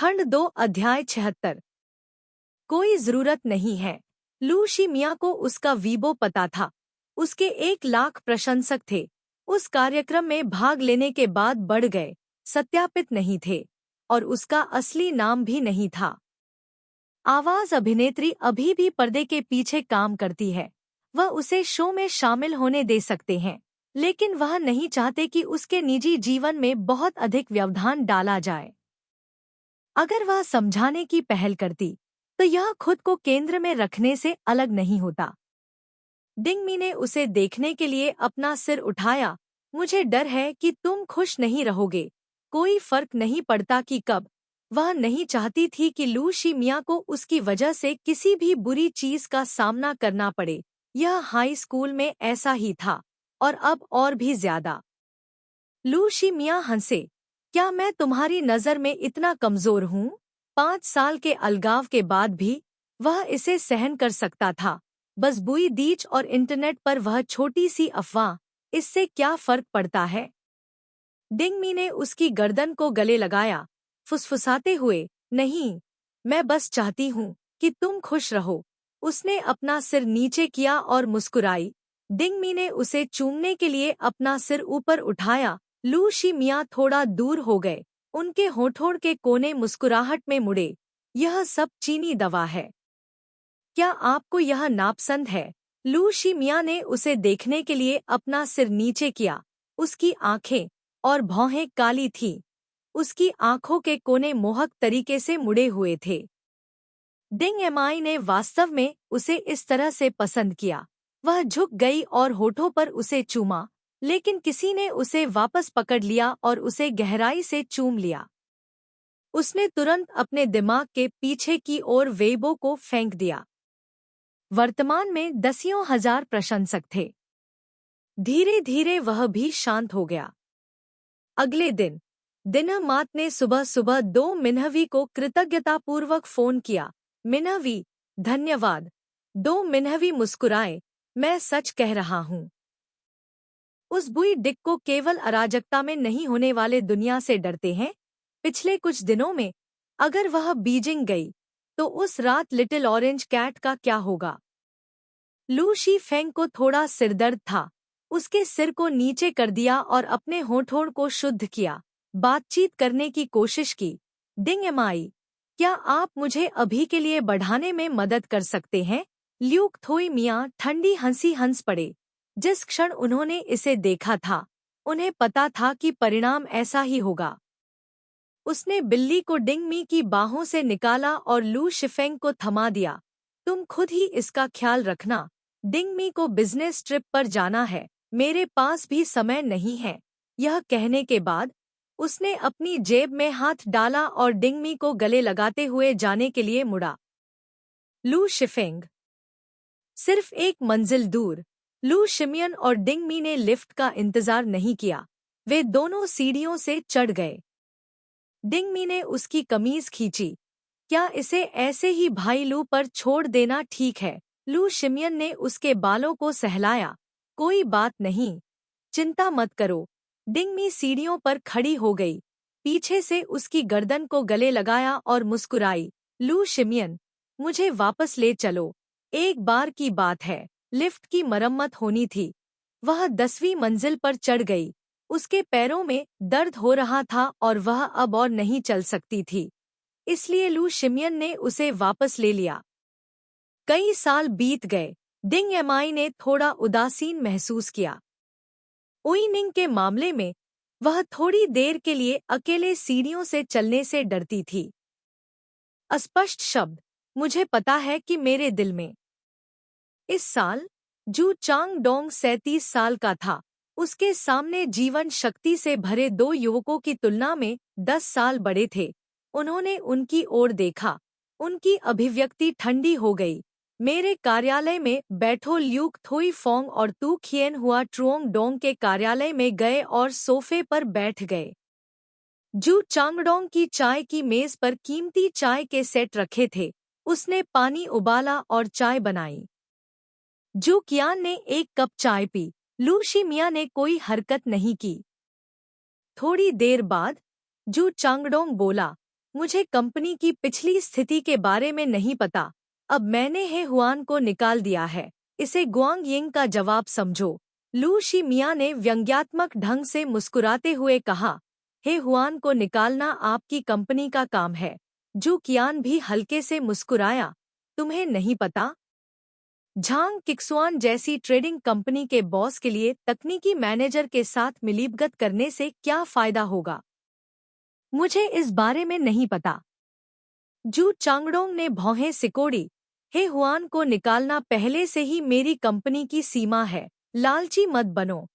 खंड 2 अध्याय 76। कोई जरूरत नहीं है। लू शिमिया को उसका वीबो पता था। उसके 1 लाख प्रशंसक थे। उस कार्यक्रम में भाग लेने के बाद बढ़ गए, सत्यापित नहीं थे, और उसका असली नाम भी नहीं था। आवाज अभिनेत्री अभी भी पर्दे के पीछे काम करती है। वह उसे शो में शामिल होने दे सकते हैं, लेकिन वह नहीं चाहते कि उसके निजी जीवन में बहुत अधिक व्यवधान डाला जाए। अगर वह समझाने की पहल करती तो यह खुद को केंद्र में रखने से अलग नहीं होता। डिंगमी ने उसे देखने के लिए अपना सिर उठाया। मुझे डर है कि तुम खुश नहीं रहोगे। कोई फर्क नहीं पड़ता कि कब। वह नहीं चाहती थी कि लू शिमिया को उसकी वजह से किसी भी बुरी चीज का सामना करना पड़े। यह हाई स्कूल में ऐसा ही था, और अब और भी ज्यादा। लू शिमिया हंसे। क्या मैं तुम्हारी नजर में इतना कमजोर हूँ? 5 साल के अलगाव के बाद भी वह इसे सहन कर सकता था। बस बुई दीच और इंटरनेट पर वह छोटी सी अफवाह, इससे क्या फर्क पड़ता है? डिंगमी ने उसकी गर्दन को गले लगाया, फुसफुसाते हुए, नहीं, मैं बस चाहती हूँ कि तुम खुश रहो। उसने अपना सिर नीचे किया और मुस्कुराई। डिंगमी ने उसे चूमने के लिए अपना सिर ऊपर उठाया। लू शिमिया थोड़ा दूर हो गए। उनके होठों के कोने मुस्कुराहट में मुड़े। यह सब चीनी दवा है। क्या आपको यह नापसंद है? लू शिमिया ने उसे देखने के लिए अपना सिर नीचे किया। उसकी आंखें और भौहें काली थीं। उसकी आंखों के कोने मोहक तरीके से मुड़े हुए थे। डिंग एमाई ने वास्तव में उसे इस तरह से पसंद किया। वह झुक गई और होठों पर उसे चूमा, लेकिन किसी ने उसे वापस पकड़ लिया और उसे गहराई से चूम लिया। उसने तुरंत अपने दिमाग के पीछे की ओर वेइबो को फेंक दिया। वर्तमान में दसियों हजार प्रशंसक थे। धीरे धीरे वह भी शांत हो गया। अगले दिन दिनमात ने सुबह सुबह 2 मिन्हवी को कृतज्ञतापूर्वक फोन किया। मिन्हवी, धन्यवाद। 2 मिन्हवी मुस्कुराए। मैं सच कह रहा हूँ। उस बुई डिक को केवल अराजकता में नहीं होने वाले दुनिया से डरते हैं। पिछले कुछ दिनों में अगर वह बीजिंग गई तो उस रात लिटिल ऑरेंज कैट का क्या होगा? लू शी फेंग को थोड़ा सिरदर्द था। उसके सिर को नीचे कर दिया और अपने होठों को शुद्ध किया। बातचीत करने की कोशिश की। डिंग एमाई, क्या आप मुझे अभी के लिए बढ़ाने में मदद कर सकते हैं? ल्यूक थोई मियाँ ठंडी हंसी हंस पड़े। जिस क्षण उन्होंने इसे देखा था, उन्हें पता था कि परिणाम ऐसा ही होगा। उसने बिल्ली को डिंगमी की बाहों से निकाला और लू शिफेंग को थमा दिया। तुम खुद ही इसका ख्याल रखना। डिंगमी को बिजनेस ट्रिप पर जाना है। मेरे पास भी समय नहीं है। यह कहने के बाद उसने अपनी जेब में हाथ डाला और डिंगमी को गले लगाते हुए जाने के लिए मुड़ा। लू शिफेंग सिर्फ 1 मंजिल दूर। लू शिमियन और डिंगमी ने लिफ्ट का इंतजार नहीं किया। वे दोनों सीढ़ियों से चढ़ गए। डिंगमी ने उसकी कमीज खींची। क्या इसे ऐसे ही भाई लू पर छोड़ देना ठीक है? लू शिमियन ने उसके बालों को सहलाया। कोई बात नहीं, चिंता मत करो। डिंगमी सीढ़ियों पर खड़ी हो गई। पीछे से उसकी गर्दन को गले लगाया और मुस्कुराई। लू शिमियन, मुझे वापस ले चलो। एक बार की बात है, लिफ्ट की मरम्मत होनी थी। वह 10वीं मंजिल पर चढ़ गई। उसके पैरों में दर्द हो रहा था और वह अब और नहीं चल सकती थी। इसलिए लू शिमियन ने उसे वापस ले लिया। कई साल बीत गए। डिंग एमाई ने थोड़ा उदासीन महसूस किया। उइनिंग के मामले में वह थोड़ी देर के लिए अकेले सीढ़ियों से चलने से डरती थी। अस्पष्ट शब्द, मुझे पता है कि मेरे दिल में। इस साल जू चांग डोंग 37 साल का था। उसके सामने जीवन शक्ति से भरे 2 युवकों की तुलना में 10 साल बड़े थे। उन्होंने उनकी ओर देखा। उनकी अभिव्यक्ति ठंडी हो गई। मेरे कार्यालय में बैठो। ल्यूक थोई फोंग और तू खिएन हुआ ट्रुओंग डोंग के कार्यालय में गए और सोफे पर बैठ गए। जू चांगडोंग की चाय की मेज पर कीमती चाय के सेट रखे थे। उसने पानी उबाला और चाय बनाई। जू कियान ने 1 कप चाय पी। लू शिमिया ने कोई हरकत नहीं की। थोड़ी देर बाद जू चांगडोंग बोला, मुझे कंपनी की पिछली स्थिति के बारे में नहीं पता। अब मैंने हे हुआन को निकाल दिया है, इसे गुआंग यिंग का जवाब समझो। लू शी मिया ने व्यंग्यात्मक ढंग से मुस्कुराते हुए कहा, हे हुआन को निकालना आपकी कंपनी का काम है। जू कियान भी हल्के से मुस्कुराया, तुम्हें नहीं पता? झांग किक्सुआन जैसी ट्रेडिंग कंपनी के बॉस के लिए तकनीकी मैनेजर के साथ मिलीभगत करने से क्या फायदा होगा? मुझे इस बारे में नहीं पता। जू चांगडोंग ने भौहें सिकोड़ी, हे हुआन को निकालना पहले से ही मेरी कंपनी की सीमा है। लालची मत बनो।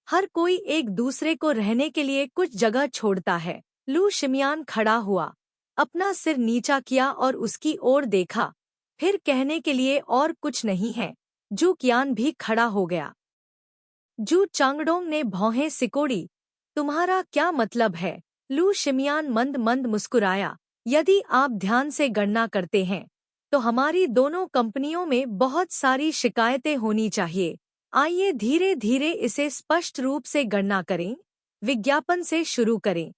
हर कोई एक दूसरे को रहने के लिए कुछ जगह छोड़ता है। लू शिमियान खड़ा हुआ, अपना सिर नीचा किया और उसकी ओर देखा। फिर कहने के लिए और कुछ नहीं है। जू कियान भी खड़ा हो गया। जू चांगडोंग ने भौहें सिकोड़ी, तुम्हारा क्या मतलब है? लू शिमियान मंद मंद मुस्कुराया, यदि आप ध्यान से गणना करते हैं तो हमारी दोनों कंपनियों में बहुत सारी शिकायतें होनी चाहिए। आइए धीरे धीरे इसे स्पष्ट रूप से गणना करें। विज्ञापन से शुरू करें।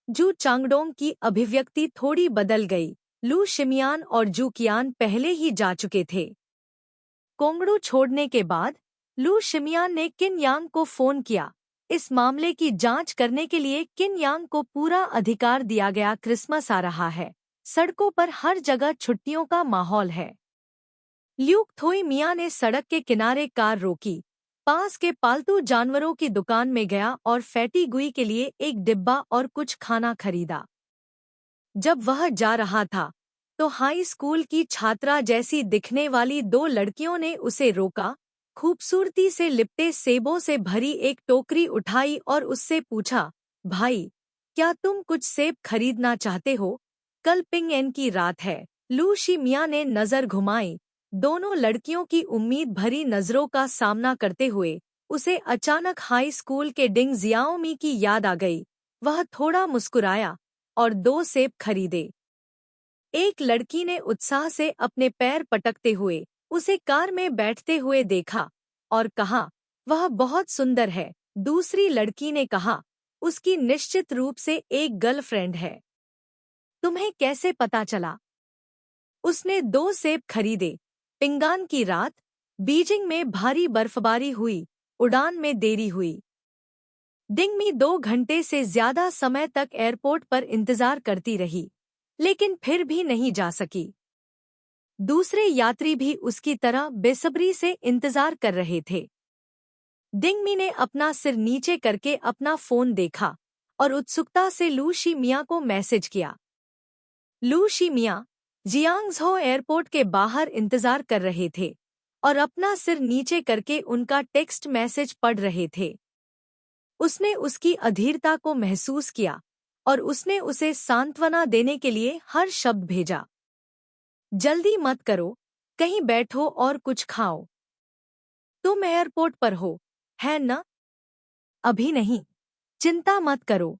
जू चांगडोंग की अभिव्यक्ति थोड़ी बदल गई। लू शिमियान और जू कियान पहले ही जा चुके थे। कोंगड़ू छोड़ने के बाद लू शिमियान ने किन यांग को फोन किया। इस मामले की जांच करने के लिए किन यांग को पूरा अधिकार दिया गया। क्रिसमस आ रहा है, सड़कों पर हर जगह छुट्टियों का माहौल है। ल्यूक थोई मिया ने सड़क के किनारे कार रोकी, पास के पालतू जानवरों की दुकान में गया और फैटी गुई के लिए एक डिब्बा और कुछ खाना खरीदा। जब वह जा रहा था तो हाई स्कूल की छात्रा जैसी दिखने वाली दो लड़कियों ने उसे रोका, खूबसूरती से लिपटे सेबों से भरी एक टोकरी उठाई और उससे पूछा, भाई, क्या तुम कुछ सेब खरीदना चाहते हो? कल पिंग एन की रात है। लू शी मिया ने नजर घुमाई। दोनों लड़कियों की उम्मीद भरी नजरों का सामना करते हुए उसे अचानक हाई स्कूल के डिंग जियाओमी की याद आ गई। वह थोड़ा मुस्कुराया और 2 सेब खरीदे। एक लड़की ने उत्साह से अपने पैर पटकते हुए उसे कार में बैठते हुए देखा और कहा, वह बहुत सुंदर है। दूसरी लड़की ने कहा, उसकी निश्चित रूप से एक गर्लफ्रेंड है। तुम्हें कैसे पता चला? उसने 2 सेब खरीदे। पिंगान की रात, बीजिंग में भारी बर्फबारी हुई, उड़ान में देरी हुई। डिंगमी 2 घंटे से ज्यादा समय तक एयरपोर्ट पर इंतजार करती रही, लेकिन फिर भी नहीं जा सकी। दूसरे यात्री भी उसकी तरह बेसब्री से इंतजार कर रहे थे। डिंगमी ने अपना सिर नीचे करके अपना फोन देखा और उत्सुकता से लू शी मिया को मैसेज किया। लू शी मिया जियांगझो एयरपोर्ट के बाहर इंतजार कर रहे थे और अपना सिर नीचे करके उनका टेक्स्ट मैसेज पढ़ रहे थे। उसने उसकी अधीरता को महसूस किया और उसने उसे सांत्वना देने के लिए हर शब्द भेजा। जल्दी मत करो, कहीं बैठो और कुछ खाओ। तुम एयरपोर्ट पर हो, है न? अभी नहीं, चिंता मत करो।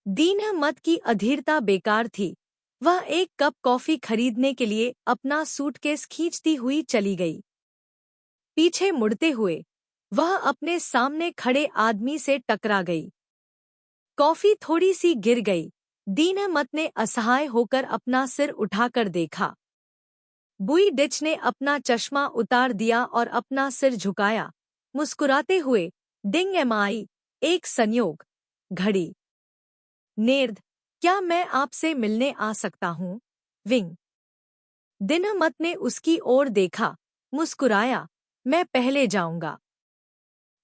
दीनह मत की अधीरता बेकार थी। वह एक कप कॉफी खरीदने के लिए अपना सूटकेस खींचती हुई चली गई। पीछे मुड़ते हुए वह अपने सामने खड़े आदमी से टकरा गई। कॉफी थोड़ी सी गिर गई। दीनह मत ने असहाय होकर अपना सिर उठाकर देखा। बुई डिच ने अपना चश्मा उतार दिया और अपना सिर झुकाया, मुस्कुराते हुए, डिंग एमआई, एक संयोग, घड़ी। नेर्द, क्या मैं आपसे मिलने आ सकता हूँ? विंग। दीनह मत ने उसकी ओर देखा, मुस्कुराया, मैं पहले जाऊंगा।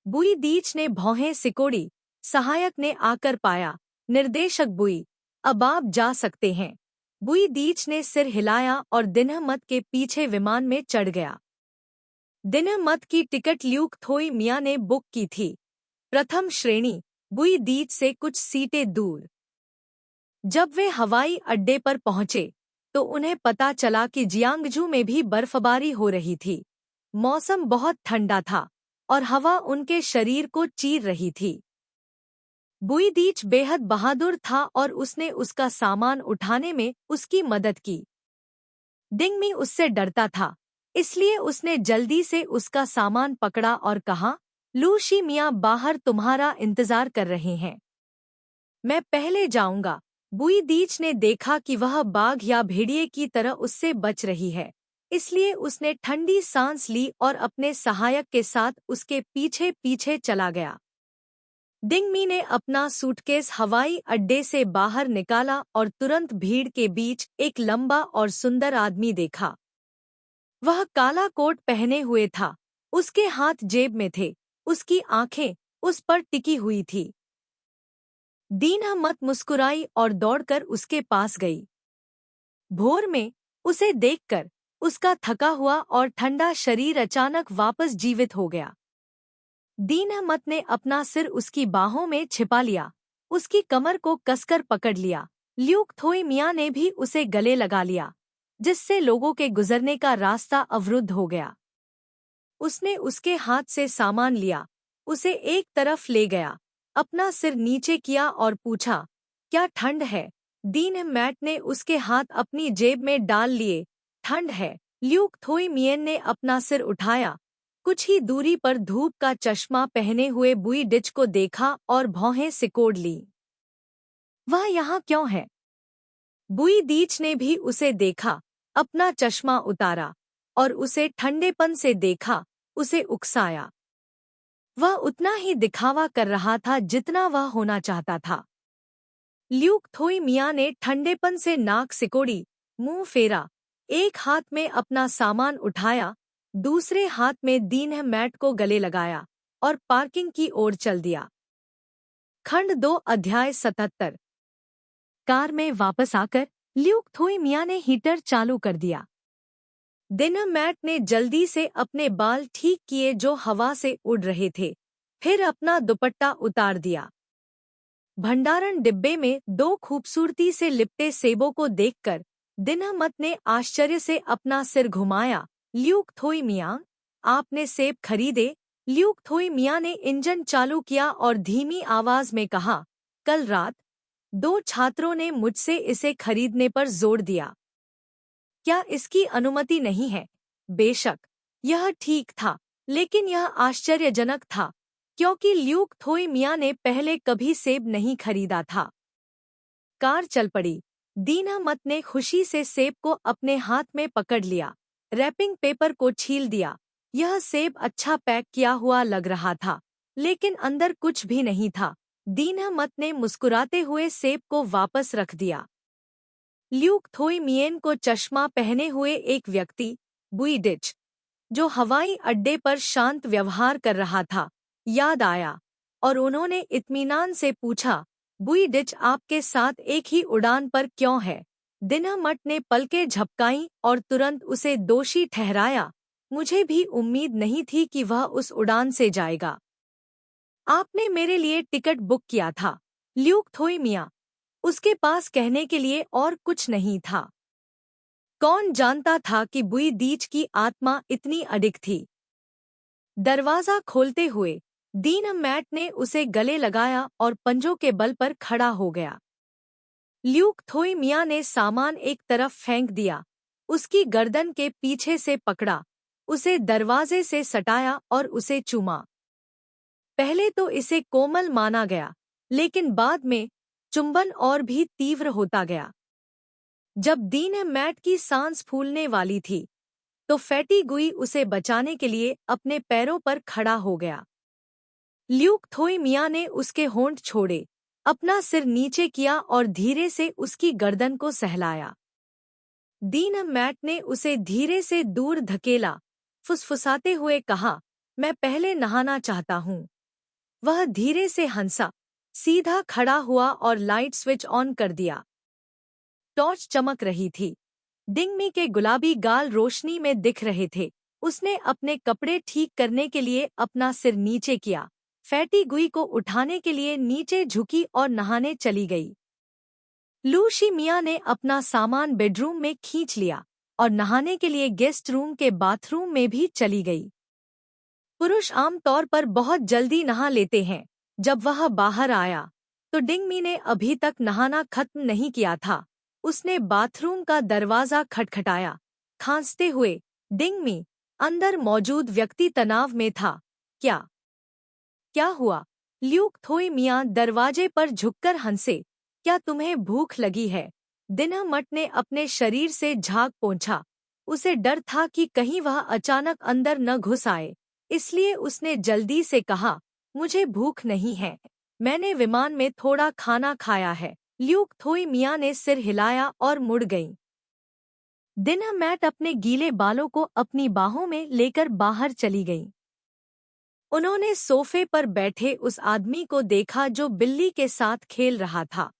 बुई दीच ने भौहें सिकोड़ी। सहायक ने आकर पाया, निर्देशक बुई, अब आप जा सकते हैं। बुई दीच ने सिर हिलाया और दीनह मत के पीछे विमान में चढ़ गया। दीनह मत की टिकट ल्यूक थोई मिया ने बुक की थी, प्रथम श्रेणी, बुई दीच से कुछ सीटें दूर। जब वे हवाई अड्डे पर पहुंचे तो उन्हें पता चला कि जियांगजू में भी बर्फबारी हो रही थी। मौसम बहुत ठंडा था और हवा उनके शरीर को चीर रही थी। बुई दीच बेहद बहादुर था और उसने उसका सामान उठाने में उसकी मदद की। डिंगमी उससे डरता था, इसलिए उसने जल्दी से उसका सामान पकड़ा और कहा, लू शी मिया बाहर तुम्हारा इंतजार कर रहे हैं। मैं पहले जाऊंगा, बुई दीच ने देखा कि वह बाघ या भेड़िए की तरह उससे बच रही है, इसलिए उसने ठंडी सांस ली और अपने सहायक के साथ उसके पीछे पीछे चला गया। डिंगमी ने अपना सूटकेस हवाई अड्डे से बाहर निकाला और तुरंत भीड़ के बीच एक लंबा और सुंदर आदमी देखा। वह काला कोट पहने हुए था, उसके हाथ जेब में थे, उसकी आंखें उस पर टिकी हुई थी। दीना मत मुस्कुराई और दौड़कर उसके पास गई। भोर में उसे देखकर उसका थका हुआ और ठंडा शरीर अचानक वापस जीवित हो गया। दीना मत ने अपना सिर उसकी बाहों में छिपा लिया, उसकी कमर को कसकर पकड़ लिया। ल्यूक थोई मियाँ ने भी उसे गले लगा लिया, जिससे लोगों के गुजरने का रास्ता अवरुद्ध हो गया। उसने उसके हाथ से सामान लिया, उसे एक तरफ ले गया, अपना सिर नीचे किया और पूछा, क्या ठंड है? दीन मैट ने उसके हाथ अपनी जेब में डाल लिए। ठंड है। ल्यूक थोई मियन ने अपना सिर उठाया, कुछ ही दूरी पर धूप का चश्मा पहने हुए बुई डिच को देखा और भौहें सिकोड़ ली। वह यहाँ क्यों है? बुई दीच ने भी उसे देखा, अपना चश्मा उतारा और उसे ठंडेपन से देखा, उसे उकसाया। वह उतना ही दिखावा कर रहा था जितना वह होना चाहता था। ल्यूक थोई मियाँ ने ठंडेपन से नाक सिकोड़ी, मुंह फेरा, एक हाथ में अपना सामान उठाया, दूसरे हाथ में दीन मैट को गले लगाया और पार्किंग की ओर चल दिया। खंड 2 अध्याय 77। कार में वापस आकर ल्यूक थोई मियाँ ने हीटर चालू कर दिया। दिन मैट ने जल्दी से अपने बाल ठीक किए जो हवा से उड़ रहे थे, फिर अपना दुपट्टा उतार दिया। भंडारण डिब्बे में 2 खूबसूरती से लिपटे सेबों को देखकर दिनमत ने आश्चर्य से अपना सिर घुमाया। ल्यूक थोई मियाँ, आपने सेब खरीदे? ल्यूक थोई मियाँ ने इंजन चालू किया और धीमी आवाज में कहा, कल रात 2 छात्रों ने मुझसे इसे खरीदने पर जोर दिया। क्या इसकी अनुमति नहीं है? बेशक, यह ठीक था, लेकिन यह आश्चर्यजनक था, क्योंकि ल्यूक थोई मियाँ ने पहले कभी सेब नहीं खरीदा था। कार चल पड़ी। दीना मत ने खुशी से सेब को अपने हाथ में पकड़ लिया, रैपिंग पेपर को छील दिया। यह सेब अच्छा पैक किया हुआ लग रहा था, लेकिन अंदर कुछ भी नहीं था। दीना मत ने मुस्कुराते हुए सेब को वापस रख दिया। ल्यूक थोई मियेन को चश्मा पहने हुए एक व्यक्ति, बुई डिच, जो हवाई अड्डे पर शांत व्यवहार कर रहा था, याद आया और उन्होंने इत्मीनान से पूछा, बुई डिच आपके साथ एक ही उड़ान पर क्यों है? दिनमट ने पलकें झपकाईं और तुरंत उसे दोषी ठहराया। मुझे भी उम्मीद नहीं थी कि वह उस उड़ान से जाएगा। आपने मेरे लिए टिकट बुक किया था। ल्यूक थोई मियाँ, उसके पास कहने के लिए और कुछ नहीं था। कौन जानता था कि बुई दीच की आत्मा इतनी अडिग थी। दरवाजा खोलते हुए दीन मैट ने उसे गले लगाया और पंजों के बल पर खड़ा हो गया। ल्यूक थोई मियाँ ने सामान एक तरफ फेंक दिया, उसकी गर्दन के पीछे से पकड़ा, उसे दरवाजे से सटाया और उसे चूमा। पहले तो इसे कोमल माना गया, लेकिन बाद में चुंबन और भी तीव्र होता गया। जब दीन मैट की सांस फूलने वाली थी, तो फैटी गुई उसे बचाने के लिए अपने पैरों पर खड़ा हो गया। ल्यूक थोई मियाँ ने उसके होंठ छोड़े, अपना सिर नीचे किया और धीरे से उसकी गर्दन को सहलाया। दीन मैट ने उसे धीरे से दूर धकेला, फुसफुसाते हुए कहा, मैं पहले नहाना चाहता हूँ। वह धीरे से हंसा, सीधा खड़ा हुआ और लाइट स्विच ऑन कर दिया। टॉर्च चमक रही थी। डिंगमी के गुलाबी गाल रोशनी में दिख रहे थे। उसने अपने कपड़े ठीक करने के लिए अपना सिर नीचे किया, फैटी गुई को उठाने के लिए नीचे झुकी और नहाने चली गई। लू शी मियाँ ने अपना सामान बेडरूम में खींच लिया और नहाने के लिए गेस्ट रूम के बाथरूम में भी चली गई। पुरुष आमतौर पर बहुत जल्दी नहा लेते हैं। जब वह बाहर आया, तो डिंगमी ने अभी तक नहाना खत्म नहीं किया था। उसने बाथरूम का दरवाजा खटखटाया, खांसते हुए, डिंगमी, अंदर मौजूद व्यक्ति तनाव में था। क्या हुआ? ल्यूक थोई मियाँ दरवाजे पर झुककर हंसे, क्या तुम्हें भूख लगी है? दिनमट ने अपने शरीर से झाग पोंछा। उसे डर था कि कहीं वह अचानक अंदर न घुस आए, इसलिए उसने जल्दी से कहा, मुझे भूख नहीं है। मैंने विमान में थोड़ा खाना खाया है। ल्यूक थोई मियाँ ने सिर हिलाया और मुड़ गई। दिनमैट अपने गीले बालों को अपनी बाहों में लेकर बाहर चली गई। उन्होंने सोफे पर बैठे उस आदमी को देखा जो बिल्ली के साथ खेल रहा था।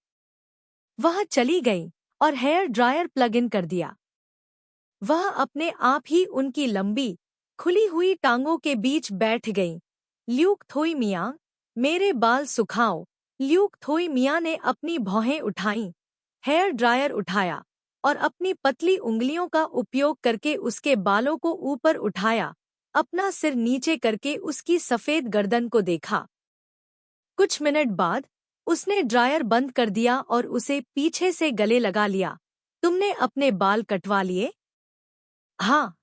वह चली गई और हेयर ड्रायर प्लग इन कर दिया। वह अपने आप ही उनकी लंबी, खुली हुई टांगों के बीच बैठ गई। ल्यूक थोई मियाँ, मेरे बाल सुखाओ। ल्यूक थोई मियाँ ने अपनी भौहें उठाईं, हेयर ड्रायर उठाया और अपनी पतली उंगलियों का उपयोग करके उसके बालों को ऊपर उठाया, अपना सिर नीचे करके उसकी सफ़ेद गर्दन को देखा। कुछ मिनट बाद उसने ड्रायर बंद कर दिया और उसे पीछे से गले लगा लिया। तुमने अपने बाल कटवा लिए? हाँ,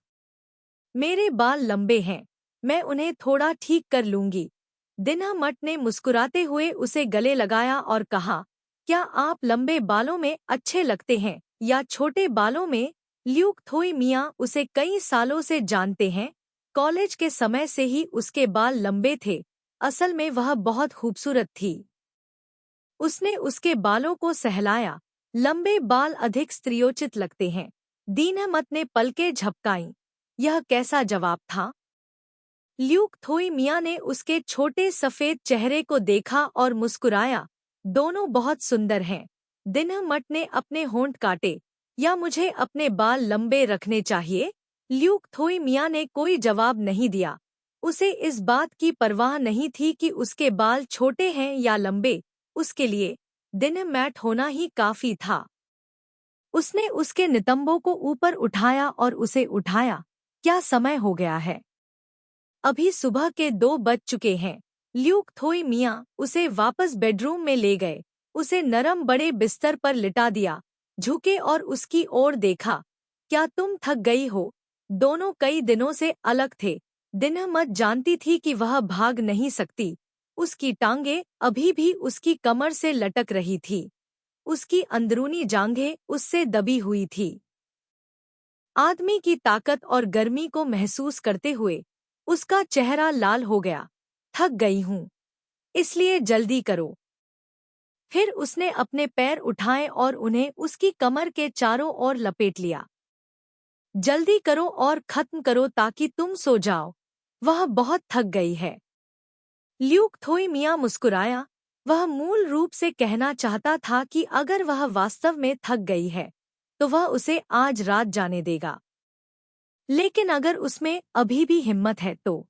मेरे बाल लंबे हैं, मैं उन्हें थोड़ा ठीक कर लूंगी। दिनमट ने मुस्कुराते हुए उसे गले लगाया और कहा, क्या आप लंबे बालों में अच्छे लगते हैं या छोटे बालों में? ल्यूक थोई मियाँ उसे कई सालों से जानते हैं। कॉलेज के समय से ही उसके बाल लंबे थे। असल में वह बहुत खूबसूरत थी। उसने उसके बालों को सहलाया। लंबे बाल अधिक स्त्रियोचित लगते हैं। दिनमट ने पलकें झपकाईं। यह कैसा जवाब था? ल्यूक थोई मियाँ ने उसके छोटे सफ़ेद चेहरे को देखा और मुस्कुराया। दोनों बहुत सुंदर हैं। दिनमट ने अपने होंठ काटे। या मुझे अपने बाल लंबे रखने चाहिए? ल्यूक थोई मियाँ ने कोई जवाब नहीं दिया। उसे इस बात की परवाह नहीं थी कि उसके बाल छोटे हैं या लंबे। उसके लिए दिनमैट होना ही काफ़ी था। उसने उसके नितंबों को ऊपर उठाया और उसे उठाया। क्या समय हो गया है? अभी सुबह के 2 बज चुके हैं। ल्यूक थोई मियाँ उसे वापस बेडरूम में ले गए। उसे नरम बड़े बिस्तर पर लिटा दिया, झुके और उसकी ओर देखा। क्या तुम थक गई हो? दोनों कई दिनों से अलग थे। दिनमट जानती थी कि वह भाग नहीं सकती। उसकी टांगें अभी भी उसकी कमर से लटक रही थी। उसकी अंदरूनी जांघें उससे दबी हुई थी। आदमी की ताकत और गर्मी को महसूस करते हुए उसका चेहरा लाल हो गया। थक गई हूँ, इसलिए जल्दी करो। फिर उसने अपने पैर उठाए और उन्हें उसकी कमर के चारों ओर लपेट लिया। जल्दी करो और खत्म करो ताकि तुम सो जाओ। वह बहुत थक गई है। ल्यूक थोई मियाँ मुस्कुराया। वह मूल रूप से कहना चाहता था कि अगर वह वास्तव में थक गई है तो वह उसे आज रात जाने देगा। लेकिन अगर उसमें अभी भी हिम्मत है तो।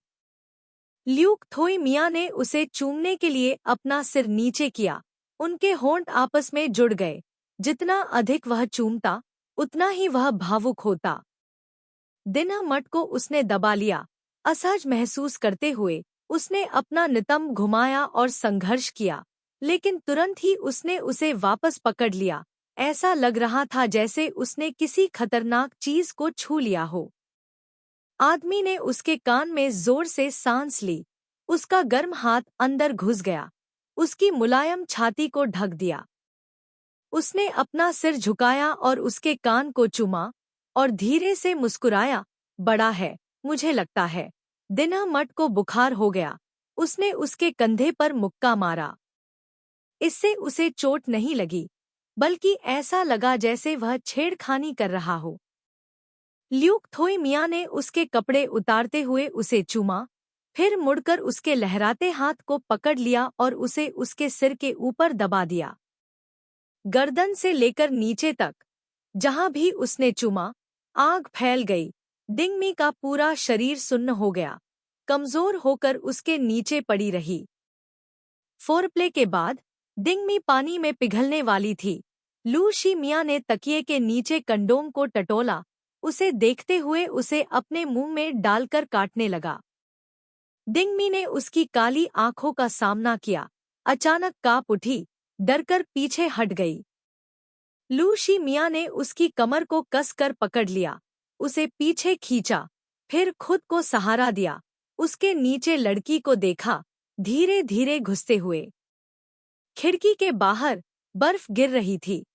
ल्यूक थोई मियाँ ने उसे चूमने के लिए अपना सिर नीचे किया। उनके होंठ आपस में जुड़ गए। जितना अधिक वह चूमता, उतना ही वह भावुक होता। दिनमट को उसने दबा लिया। असहज महसूस करते हुए उसने अपना नितंब घुमाया और संघर्ष किया, लेकिन तुरंत ही उसने उसे वापस पकड़ लिया। ऐसा लग रहा था जैसे उसने किसी खतरनाक चीज को छू लिया हो। आदमी ने उसके कान में जोर से सांस ली। उसका गर्म हाथ अंदर घुस गया, उसकी मुलायम छाती को ढक दिया। उसने अपना सिर झुकाया और उसके कान को चूमा और धीरे से मुस्कुराया। बड़ा है, मुझे लगता है। दिनमट को बुखार हो गया। उसने उसके कंधे पर मुक्का मारा। इससे उसे चोट नहीं लगी, बल्कि ऐसा लगा जैसे वह छेड़खानी कर रहा हो। ल्यूक थोई मियाँ ने उसके कपड़े उतारते हुए उसे चूमा, फिर मुड़कर उसके लहराते हाथ को पकड़ लिया और उसे उसके सिर के ऊपर दबा दिया। गर्दन से लेकर नीचे तक जहां भी उसने चूमा, आग फैल गई। डिंगमी का पूरा शरीर सुन्न हो गया, कमजोर होकर उसके नीचे पड़ी रही। फोरप्ले के बाद डिंगमी पानी में पिघलने वाली थी। लू शी मियाँ ने तकिए के नीचे कंडोम को टटोला, उसे देखते हुए उसे अपने मुंह में डालकर काटने लगा। डिंगमी ने उसकी काली आंखों का सामना किया, अचानक कांप उठी, डरकर पीछे हट गई। लू शी मियाँ ने उसकी कमर को कसकर पकड़ लिया, उसे पीछे खींचा, फिर खुद को सहारा दिया। उसके नीचे लड़की को देखा, धीरे धीरे घुसते हुए। खिड़की के बाहर बर्फ गिर रही थी।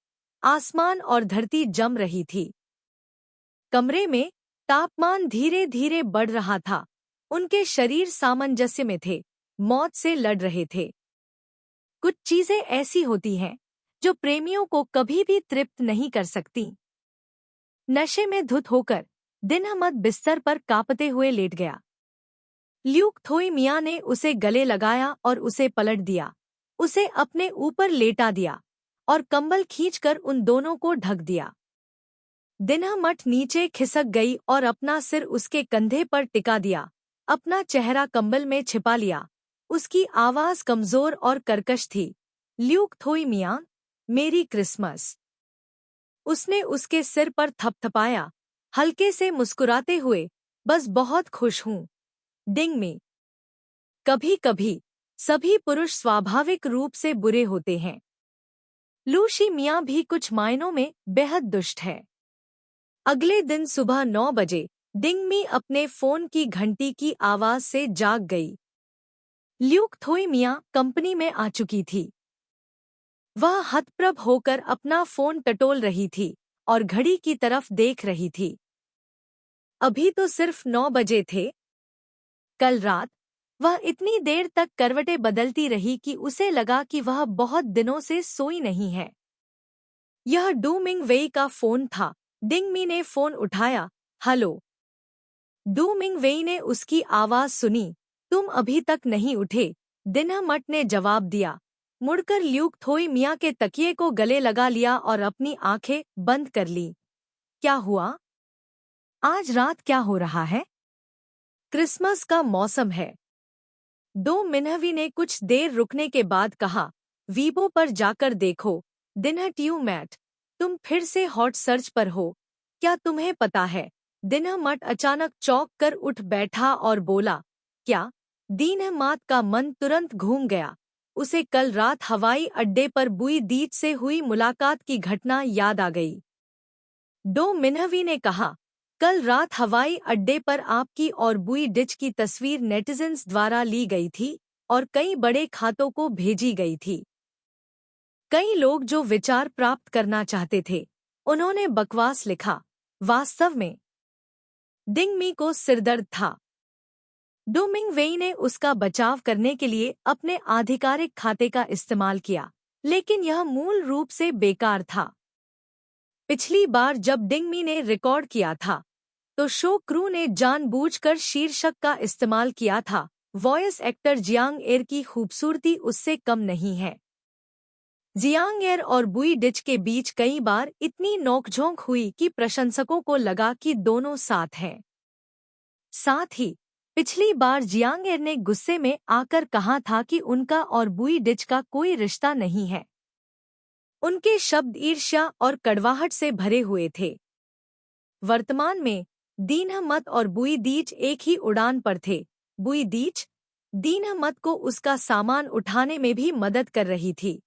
आसमान और धरती जम रही थी। कमरे में तापमान धीरे धीरे बढ़ रहा था। उनके शरीर सामंजस्य में थे, मौत से लड़ रहे थे। कुछ चीजें ऐसी होती हैं जो प्रेमियों को कभी भी तृप्त नहीं कर सकती। नशे में धुत होकर दिनहमत बिस्तर पर कांपते हुए लेट गया। ल्यूक थोई मियां ने उसे गले लगाया और उसे पलट दिया, उसे अपने ऊपर लेटा दिया और कंबल खींचकर उन दोनों को ढक दिया। दिनहमत नीचे खिसक गई और अपना सिर उसके कंधे पर टिका दिया, अपना चेहरा कंबल में छिपा लिया। उसकी आवाज कमजोर और कर्कश थी, ल्यूक थोई मियां, मेरी क्रिसमस। उसने उसके सिर पर थपथपाया, हल्के से मुस्कुराते हुए, बस बहुत खुश हूं, डिंग मी। कभी कभी सभी पुरुष स्वाभाविक रूप से बुरे होते हैं। लू शी मियां भी कुछ मायनों में बेहद दुष्ट है। अगले दिन सुबह 9 बजे डिंग मी अपने फोन की घंटी की आवाज से जाग गई। ल्यूक थोई मियां कंपनी में आ चुकी थी। वह हतप्रभ होकर अपना फोन टटोल रही थी और घड़ी की तरफ देख रही थी। अभी तो सिर्फ 9 बजे थे। कल रात वह इतनी देर तक करवटें बदलती रही कि उसे लगा कि वह बहुत दिनों से सोई नहीं है। यह डू मिंग वेई का फोन था। डिंग मी ने फोन उठाया। हेलो। डू मिंग वेई ने उसकी आवाज सुनी। तुम अभी तक नहीं उठे, दिनहमत ने जवाब दिया। मुड़कर ल्यूक थोई मियां के तकिए को गले लगा लिया और अपनी आंखें बंद कर ली। क्या हुआ? आज रात क्या हो रहा है? क्रिसमस का मौसम है। दो मिन्हवी ने कुछ देर रुकने के बाद कहा, वीबो पर जाकर देखो, दिनहट्यू मैट, तुम फिर से हॉट सर्च पर हो। क्या तुम्हें पता है? दिनहमत अचानक चौंक कर उठ बैठा और बोला, क्या? दीनहमात का मन तुरंत घूम गया। उसे कल रात हवाई अड्डे पर बुई दीच से हुई मुलाकात की घटना याद आ गई। डो मिन्हवी ने कहा, कल रात हवाई अड्डे पर आपकी और बुई डिच की तस्वीर नेटिजन्स द्वारा ली गई थी और कई बड़े खातों को भेजी गई थी। कई लोग जो विचार प्राप्त करना चाहते थे, उन्होंने बकवास लिखा। वास्तव में डिंग मी को सिरदर्द था। डू मिंग वेई ने उसका बचाव करने के लिए अपने आधिकारिक खाते का इस्तेमाल किया, लेकिन यह मूल रूप से बेकार था। पिछली बार जब डिंग मी ने रिकॉर्ड किया था, तो शो क्रू ने जानबूझकर शीर्षक का इस्तेमाल किया था, वॉयस एक्टर जियांग एर की खूबसूरती उससे कम नहीं है। जियांग एर और बुई डिच के बीच कई बार इतनी नोकझोंक हुई कि प्रशंसकों को लगा कि दोनों साथ हैं। साथ ही पिछली बार जियांग एर ने गुस्से में आकर कहा था कि उनका और बुई डिच का कोई रिश्ता नहीं है। उनके शब्द ईर्ष्या और कड़वाहट से भरे हुए थे। वर्तमान में दीनहमत और बुई दीच एक ही उड़ान पर थे। बुई दीच दीनहमत को उसका सामान उठाने में भी मदद कर रही थी।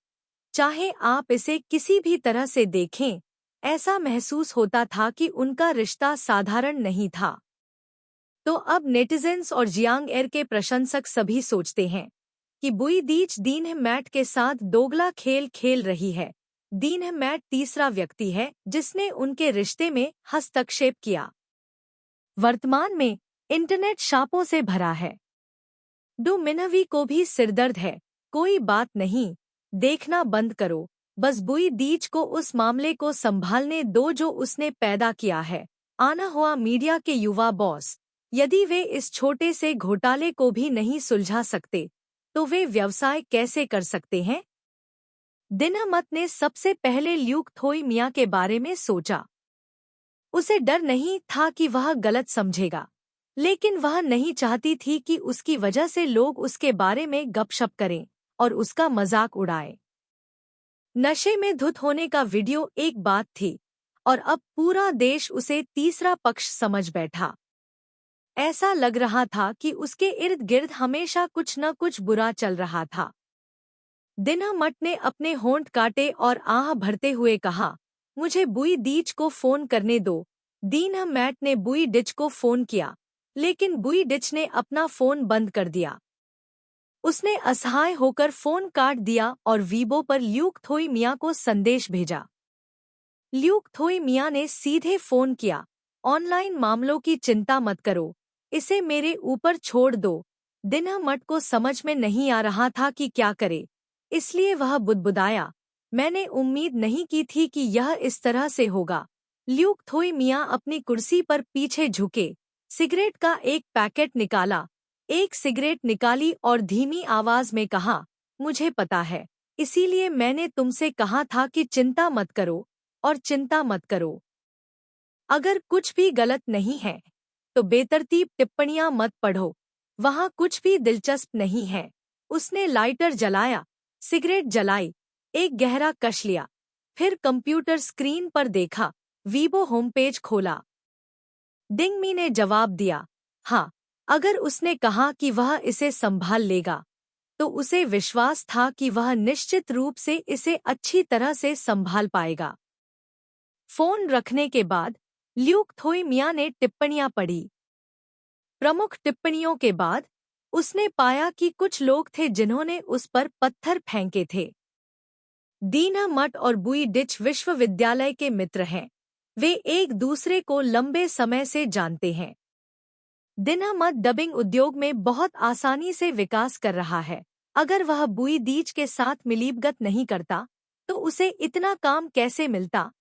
चाहे आप इसे किसी भी तरह से देखें, ऐसा महसूस होता था कि उनका रिश्ता साधारण नहीं था। तो अब नेटिजन्स और जियांग एर के प्रशंसक सभी सोचते हैं कि बुई दीच दीनहमैट के साथ दोगला खेल खेल रही है। दीनहमैट तीसरा व्यक्ति है जिसने उनके रिश्ते में हस्तक्षेप किया। वर्तमान में इंटरनेट शापों से भरा है। डू मिन्हवी को भी सिरदर्द है। कोई बात नहीं, देखना बंद करो, बस बुई दीच को उस मामले को संभालने दो जो उसने पैदा किया है। आना हुआ मीडिया के युवा बॉस, यदि वे इस छोटे से घोटाले को भी नहीं सुलझा सकते, तो वे व्यवसाय कैसे कर सकते हैं? दिनहमत ने सबसे पहले ल्यूक थोई मियां के बारे में सोचा। उसे डर नहीं था कि वह गलत समझेगा, लेकिन वह नहीं चाहती थी कि उसकी वजह से लोग उसके बारे में गपशप करें और उसका मजाक उड़ाएं। नशे में धुत होने का वीडियो एक बात थी, और अब पूरा देश उसे तीसरा पक्ष समझ बैठा। ऐसा लग रहा था कि उसके इर्द गिर्द हमेशा कुछ न कुछ बुरा चल रहा था। दिनहमत ने अपने होंठ काटे और आह भरते हुए कहा, मुझे बुई दीच को फोन करने दो। दीनहमैट ने बुई डिच को फोन किया, लेकिन बुई डिच ने अपना फोन बंद कर दिया। उसने असहाय होकर फोन काट दिया और वीबो पर ल्यूक थोई मिया को संदेश भेजा। ल्यूक थोई मिया ने सीधे फोन किया, ऑनलाइन मामलों की चिंता मत करो, इसे मेरे ऊपर छोड़ दो। दिनहमट को समझ में नहीं आ रहा था कि क्या करे, इसलिए वह बुदबुदाया, मैंने उम्मीद नहीं की थी कि यह इस तरह से होगा। ल्यूक थोई मिया अपनी कुर्सी पर पीछे झुके, सिगरेट का एक पैकेट निकाला, एक सिगरेट निकाली और धीमी आवाज में कहा, मुझे पता है, इसीलिए मैंने तुमसे कहा था कि चिंता मत करो, और चिंता मत करो। अगर कुछ भी गलत नहीं है तो बेतरतीब टिप्पणियां मत पढ़ो, वहां कुछ भी दिलचस्प नहीं है। उसने लाइटर जलाया, सिगरेट जलाई, एक गहरा कश लिया, फिर कंप्यूटर स्क्रीन पर देखा, वीबो होमपेज खोला। डिंगमी ने जवाब दिया, हाँ। अगर उसने कहा कि वह इसे संभाल लेगा तो उसे विश्वास था कि वह निश्चित रूप से इसे अच्छी तरह से संभाल पाएगा। फोन रखने के बाद ल्यूक थोई मिया ने टिप्पणियां पढ़ी। प्रमुख टिप्पणियों के बाद उसने पाया कि कुछ लोग थे जिन्होंने उस पर पत्थर फेंके थे। दीनहमट और बुई डिच विश्वविद्यालय के मित्र हैं, वे एक दूसरे को लंबे समय से जानते हैं। दीनहमट डबिंग उद्योग में बहुत आसानी से विकास कर रहा है। अगर वह बुई डीच के साथ मिलीभगत नहीं करता तो उसे इतना काम कैसे मिलता।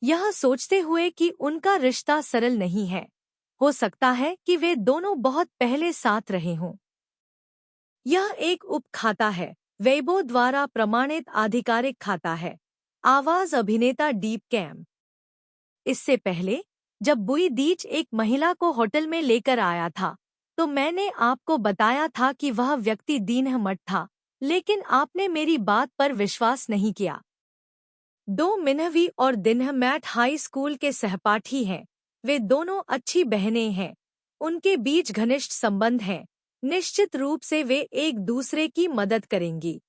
यह सोचते हुए कि उनका रिश्ता सरल नहीं है, हो सकता है कि वे दोनों बहुत पहले साथ रहे हों। यह एक उप खाता है, वेबो द्वारा प्रमाणित आधिकारिक खाता है। आवाज अभिनेता डीप कैम। इससे पहले जब बुई डीच एक महिला को होटल में लेकर आया था तो मैंने आपको बताया था कि वह व्यक्ति दीनहमट था, लेकिन आपने मेरी बात पर विश्वास नहीं किया। दो मिन्हवी और दिनहमैट हाई स्कूल के सहपाठी हैं, वे दोनों अच्छी बहनें हैं, उनके बीच घनिष्ठ संबंध हैं, निश्चित रूप से वे एक दूसरे की मदद करेंगी।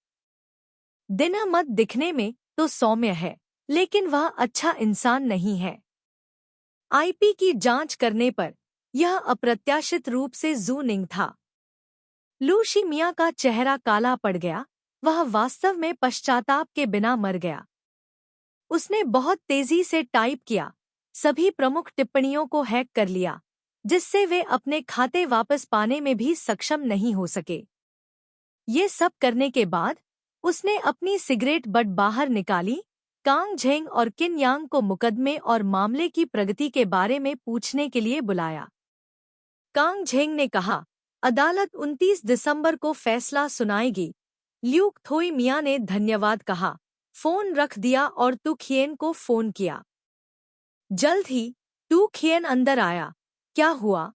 दिनहमट दिखने में तो सौम्य है, लेकिन वह अच्छा इंसान नहीं है। आईपी की जांच करने पर यह अप्रत्याशित रूप से जूनिंग था। लू शिमिया का चेहरा काला पड़ गया, वह वास्तव में पश्चाताप के बिना मर गया। उसने बहुत तेजी से टाइप किया, सभी प्रमुख टिप्पणियों को हैक कर लिया, जिससे वे अपने खाते वापस पाने में भी सक्षम नहीं हो सके। ये सब करने के बाद उसने अपनी सिगरेट बट बाहर निकाली, कांग झेंग और किन यांग को मुकदमे और मामले की प्रगति के बारे में पूछने के लिए बुलाया। कांग झेंग ने कहा, अदालत 29 दिसंबर को फैसला सुनाएगी। ल्यूक थोई मिया ने धन्यवाद कहा, फोन रख दिया और तू खिएन को फोन किया। जल्द ही तू खिएन अंदर आया, क्या हुआ?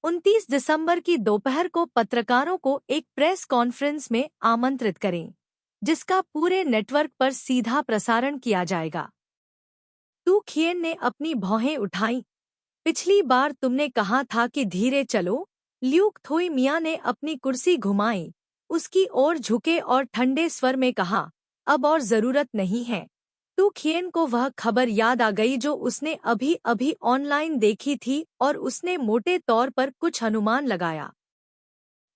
29 दिसंबर की दोपहर को पत्रकारों को एक प्रेस कॉन्फ्रेंस में आमंत्रित करें, जिसका पूरे नेटवर्क पर सीधा प्रसारण किया जाएगा। तू खिएन ने अपनी भौहें उठाईं। पिछली बार तुमने कहा था कि धीरे चलो। ल्यूक थोई मिया ने अपनी कुर्सी घुमाई, उसकी ओर झुके और ठंडे स्वर में कहा, अब और जरूरत नहीं है। तू खिएन को वह खबर याद आ गई जो उसने अभी अभी ऑनलाइन देखी थी और उसने मोटे तौर पर कुछ अनुमान लगाया।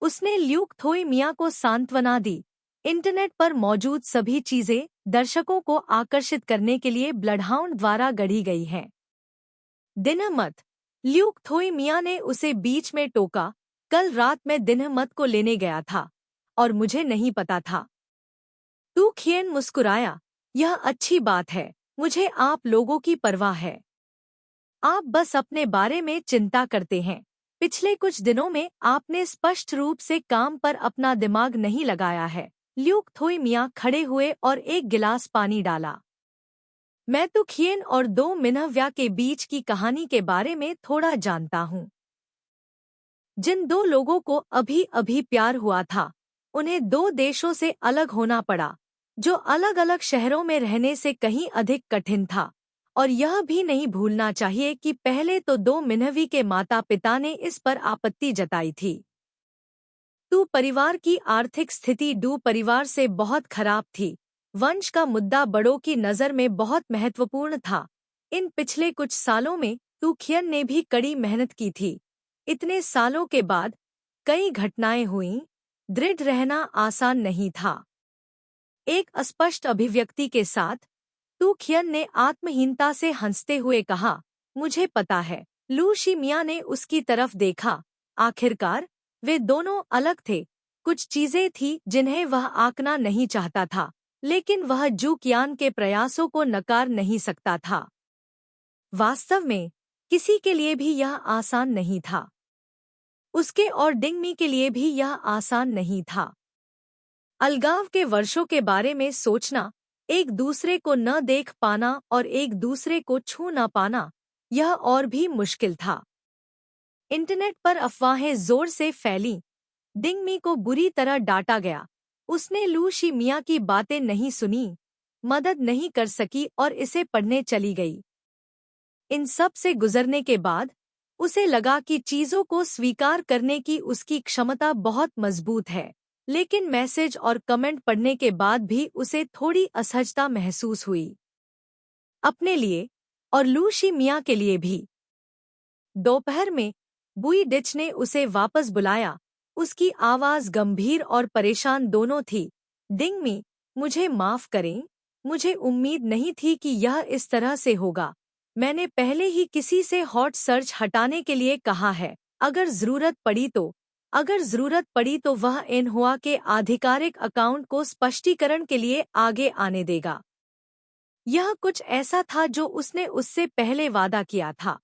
उसने ल्यूक थोई मिया को सांत्वना दी, इंटरनेट पर मौजूद सभी चीजें दर्शकों को आकर्षित करने के लिए ब्लडहाउंड द्वारा गढ़ी गई हैं। दिनहमट, ल्यूक थोई मिया ने उसे बीच में टोका, कल रात मैं दिनहमट को लेने गया था और मुझे नहीं पता था। तू खिएन मुस्कुराया, यह अच्छी बात है, मुझे आप लोगों की परवाह है। आप बस अपने बारे में चिंता करते हैं। पिछले कुछ दिनों में आपने स्पष्ट रूप से काम पर अपना दिमाग नहीं लगाया है। ल्यूक थोई मिया खड़े हुए और एक गिलास पानी डाला। मैं तो खिएन और दो मिन्हव्या के बीच की कहानी के बारे में थोड़ा जानता हूँ। जिन दो लोगों को अभी अभी प्यार हुआ था, उन्हें दो देशों से अलग होना पड़ा, जो अलग अलग शहरों में रहने से कहीं अधिक कठिन था। और यह भी नहीं भूलना चाहिए कि पहले तो दो मिन्हवी के माता पिता ने इस पर आपत्ति जताई थी। टू परिवार की आर्थिक स्थिति डू परिवार से बहुत खराब थी। वंश का मुद्दा बड़ों की नज़र में बहुत महत्वपूर्ण था। इन पिछले कुछ सालों में टू खिएन ने भी कड़ी मेहनत की थी। इतने सालों के बाद कई घटनाएं हुईं। दृढ़ रहना आसान नहीं था। एक अस्पष्ट अभिव्यक्ति के साथ तू खियन ने आत्महीनता से हंसते हुए कहा, मुझे पता है। लू शिमिया ने उसकी तरफ देखा। आखिरकार वे दोनों अलग थे। कुछ चीजें थी जिन्हें वह आंकना नहीं चाहता था, लेकिन वह जू कियान के प्रयासों को नकार नहीं सकता था। वास्तव में किसी के लिए भी यह आसान नहीं था। उसके और डिंगमी के लिए भी यह आसान नहीं था। अलगाव के वर्षों के बारे में सोचना, एक दूसरे को न देख पाना और एक दूसरे को छू न पाना, यह और भी मुश्किल था। इंटरनेट पर अफवाहें जोर से फैलीं। डिंगमी को बुरी तरह डांटा गया। उसने लू शिमिया की बातें नहीं सुनी, मदद नहीं कर सकी और इसे पढ़ने चली गई। इन सब से गुजरने के बाद उसे लगा कि चीजों को स्वीकार करने की उसकी क्षमता बहुत मजबूत है, लेकिन मैसेज और कमेंट पढ़ने के बाद भी उसे थोड़ी असहजता महसूस हुई। अपने लिए और लू शिमिया के लिए भी। दोपहर में बुई डिच ने उसे वापस बुलाया। उसकी आवाज गंभीर और परेशान दोनों थी। डिंगमी, मुझे माफ करें, मुझे उम्मीद नहीं थी कि यह इस तरह से होगा। मैंने पहले ही किसी से हॉट सर्च हटाने के लिए कहा है। अगर जरूरत पड़ी तो वह एनहुआ के आधिकारिक अकाउंट को स्पष्टीकरण के लिए आगे आने देगा। यह कुछ ऐसा था जो उसने उससे पहले वादा किया था।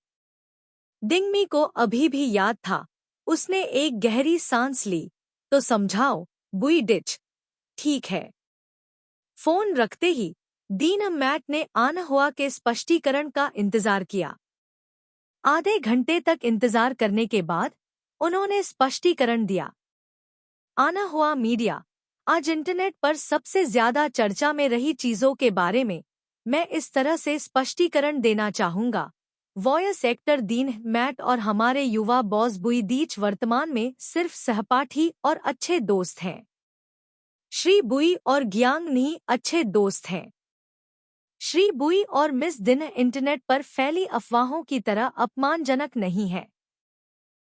डिंगमी को अभी भी याद था। उसने एक गहरी सांस ली। तो समझाओ, बुई डिच। ठीक है। फोन रखते ही डीन मैट ने आनहुआ के स्पष्टीकरण का इंतजार किया। आधे घंटे तक इंतजार करने के बाद उन्होंने स्पष्टीकरण दिया। आनहुआ मीडिया, आज इंटरनेट पर सबसे ज्यादा चर्चा में रही चीजों के बारे में मैं इस तरह से स्पष्टीकरण देना चाहूंगा। वॉयस एक्टर डीन मैट और हमारे युवा बॉस बुई डिच वर्तमान में सिर्फ सहपाठी और अच्छे दोस्त हैं। श्री बुई और गियांग नी अच्छे दोस्त हैं। श्री बुई और मिस दिन इंटरनेट पर फैली अफवाहों की तरह अपमानजनक नहीं है।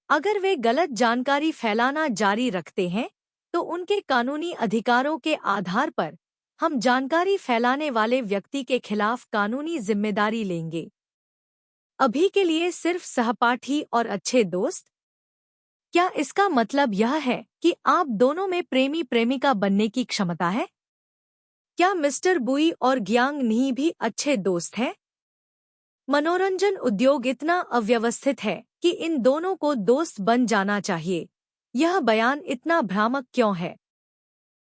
अगर वे गलत जानकारी फैलाना जारी रखते हैं तो उनके कानूनी अधिकारों के आधार पर हम जानकारी फैलाने वाले व्यक्ति के खिलाफ कानूनी जिम्मेदारी लेंगे। अभी के लिए सिर्फ सहपाठी और अच्छे दोस्त। क्या इसका मतलब यह है कि आप दोनों में प्रेमी प्रेमिका बनने की क्षमता है? क्या मिस्टर बुई और गियांग नी भी अच्छे दोस्त हैं? मनोरंजन उद्योग इतना अव्यवस्थित है कि इन दोनों को दोस्त बन जाना चाहिए। यह बयान इतना भ्रामक क्यों है?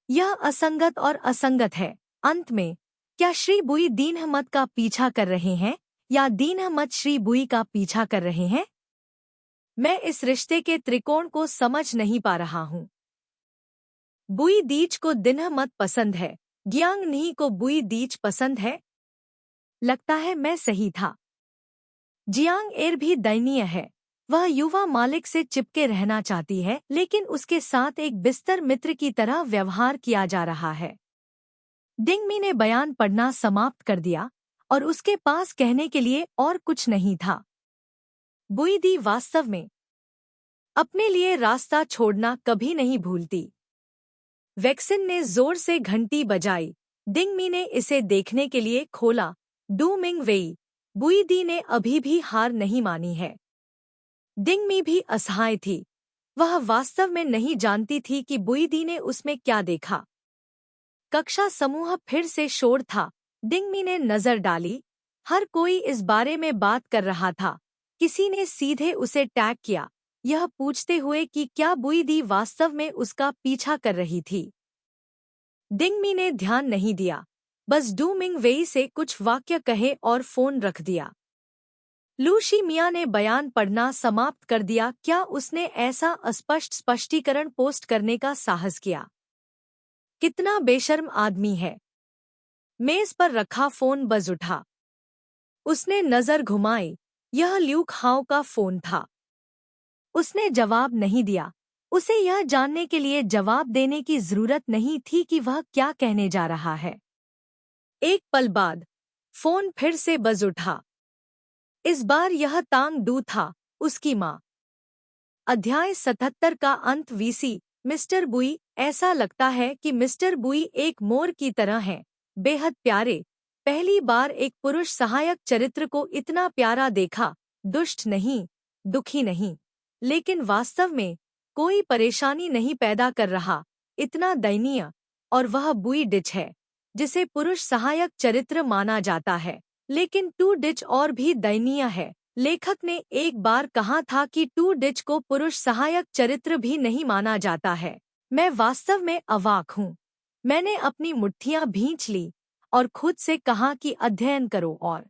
यह असंगत और असंगत है। अंत में, क्या श्री बुई दीन अहमद का पीछा कर रहे हैं या दीन अहमद श्री बुई का पीछा कर रहे हैं? मैं इस रिश्ते के त्रिकोण को समझ नहीं पा रहा हूँ। बुई डिच को दीन अहमद पसंद है, गियांग नी को बुई डिच पसंद है। लगता है मैं सही था। जियांग एर भी दयनीय है। वह युवा मालिक से चिपके रहना चाहती है, लेकिन उसके साथ एक बिस्तर मित्र की तरह व्यवहार किया जा रहा है। डिंगमी ने बयान पढ़ना समाप्त कर दिया और उसके पास कहने के लिए और कुछ नहीं था। बुई डी वास्तव में अपने लिए रास्ता छोड़ना कभी नहीं भूलती। वैक्सिन ने जोर से घंटी बजाई। डिंगमी ने इसे देखने के लिए खोला। डू मिंग वेई। बुई डी ने अभी भी हार नहीं मानी है। डिंगमी भी असहाय थी। वह वास्तव में नहीं जानती थी कि बुई डी ने उसमें क्या देखा। कक्षा समूह फिर से शोर था। डिंगमी ने नजर डाली। हर कोई इस बारे में बात कर रहा था। किसी ने सीधे उसे टैग किया, यह पूछते हुए कि क्या बुई डी वास्तव में उसका पीछा कर रही थी। डिंगमी ने ध्यान नहीं दिया, बस डू मिंग वेई से कुछ वाक्य कहे और फोन रख दिया। लू शिमिया ने बयान पढ़ना समाप्त कर दिया। क्या उसने ऐसा अस्पष्ट स्पष्टीकरण पोस्ट करने का साहस किया? कितना बेशर्म आदमी है। मेज पर रखा फोन बज उठा। उसने नजर घुमाई। यह ल्यूक हाउ का फोन था। उसने जवाब नहीं दिया। उसे यह जानने के लिए जवाब देने की जरूरत नहीं थी कि वह क्या कहने जा रहा है। एक पल बाद फोन फिर से बज उठा। इस बार यह तांग डू था, उसकी माँ। अध्याय 77 का अंत। वीसी, मिस्टर बुई, ऐसा लगता है कि मिस्टर बुई एक मोर की तरह हैं, बेहद प्यारे। पहली बार एक पुरुष सहायक चरित्र को इतना प्यारा देखा, दुष्ट नहीं, दुखी नहीं, लेकिन वास्तव में कोई परेशानी नहीं पैदा कर रहा, इतना दयनीय। और वह बुई डिच है, जिसे पुरुष सहायक चरित्र माना जाता है, लेकिन टू डिच और भी दयनीय है। लेखक ने एक बार कहा था कि टू डिच को पुरुष सहायक चरित्र भी नहीं माना जाता है। मैं वास्तव में अवाक हूँ। मैंने अपनी मुट्ठियां भींच ली और खुद से कहा कि अध्ययन करो और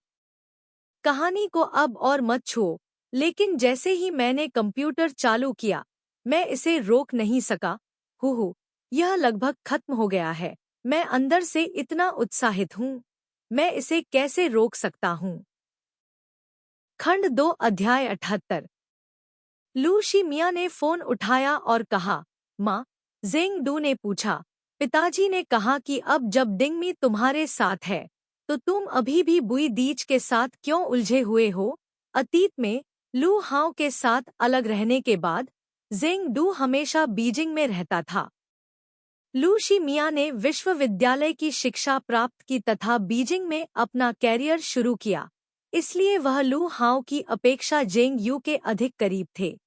कहानी को अब और मत छुओ। लेकिन जैसे ही मैंने कंप्यूटर चालू किया, मैं इसे रोक नहीं सका। हु यह लगभग खत्म हो गया है। मैं अंदर से इतना उत्साहित हूँ। मैं इसे कैसे रोक सकता हूँ? खंड 2 अध्याय 78। लू शिमिया ने फोन उठाया और कहा, माँ। जेंग डू ने पूछा। पिताजी ने कहा कि अब जब डिंगमी तुम्हारे साथ है, तो तुम अभी भी बुई दीच के साथ क्यों उलझे हुए हो? अतीत में लू हाओ के साथ अलग रहने के बाद जेंग डू हमेशा बीजिंग में रहता था। लू शिमिया ने विश्वविद्यालय की शिक्षा प्राप्त की तथा बीजिंग में अपना कैरियर शुरू किया, इसलिए वह लू हाओ की अपेक्षा जेंग यू के अधिक करीब थे।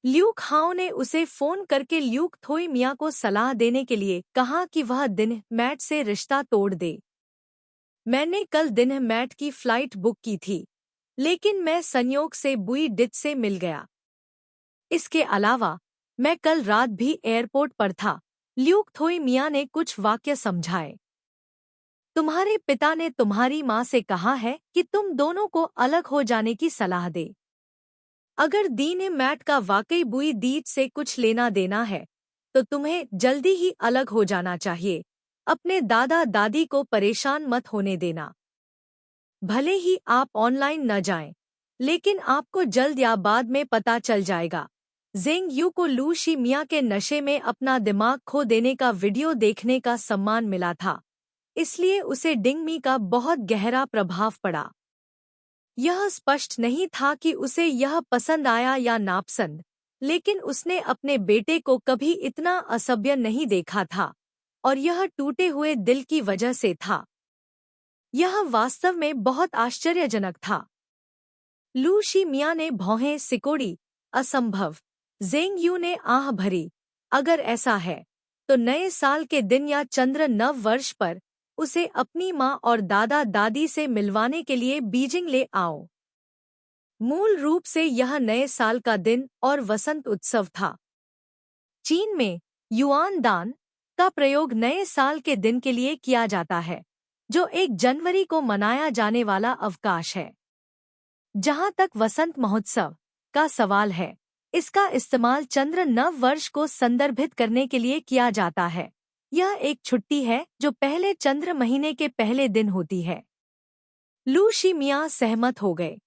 ल्यूक हाओ ने उसे फोन करके ल्यूक थोई मिया को सलाह देने के लिए कहा कि वह दिन मैट से रिश्ता तोड़ दे। मैंने कल दिन मैट की फ्लाइट बुक की थी, लेकिन मैं संयोग से बुई डिच से मिल गया। इसके अलावा मैं कल रात भी एयरपोर्ट पर था। ल्यूक थोई मिया ने कुछ वाक्य समझाए। तुम्हारे पिता ने तुम्हारी माँ से कहा है कि तुम दोनों को अलग हो जाने की सलाह दे। अगर दीन मैट का वाकई बुई दीच से कुछ लेना देना है, तो तुम्हें जल्दी ही अलग हो जाना चाहिए। अपने दादा दादी को परेशान मत होने देना। भले ही आप ऑनलाइन न जाएं, लेकिन आपको जल्द या बाद में पता चल जाएगा। जेंग यू को लू शिमिया के नशे में अपना दिमाग खो देने का वीडियो देखने का सम्मान मिला था, इसलिए उसे डिंगमी का बहुत गहरा प्रभाव पड़ा। यह स्पष्ट नहीं था कि उसे यह पसंद आया या नापसंद, लेकिन उसने अपने बेटे को कभी इतना असभ्य नहीं देखा था, और यह टूटे हुए दिल की वजह से था। यह वास्तव में बहुत आश्चर्यजनक था। लू शिमिया ने भौहें सिकोड़ी। असंभव। जेंग यू ने आह भरी। अगर ऐसा है, तो नए साल के दिन या चंद्र नव वर्ष पर उसे अपनी माँ और दादा दादी से मिलवाने के लिए बीजिंग ले आओ। मूल रूप से यह नए साल का दिन और वसंत उत्सव था। चीन में युआन दान का प्रयोग नए साल के दिन के लिए किया जाता है, जो 1 जनवरी को मनाया जाने वाला अवकाश है। जहाँ तक वसंत महोत्सव का सवाल है, इसका इस्तेमाल चंद्र नव वर्ष को संदर्भित करने के लिए किया जाता है। यह एक छुट्टी है जो पहले चंद्र महीने के पहले दिन होती है। लू शिमिया सहमत हो गए।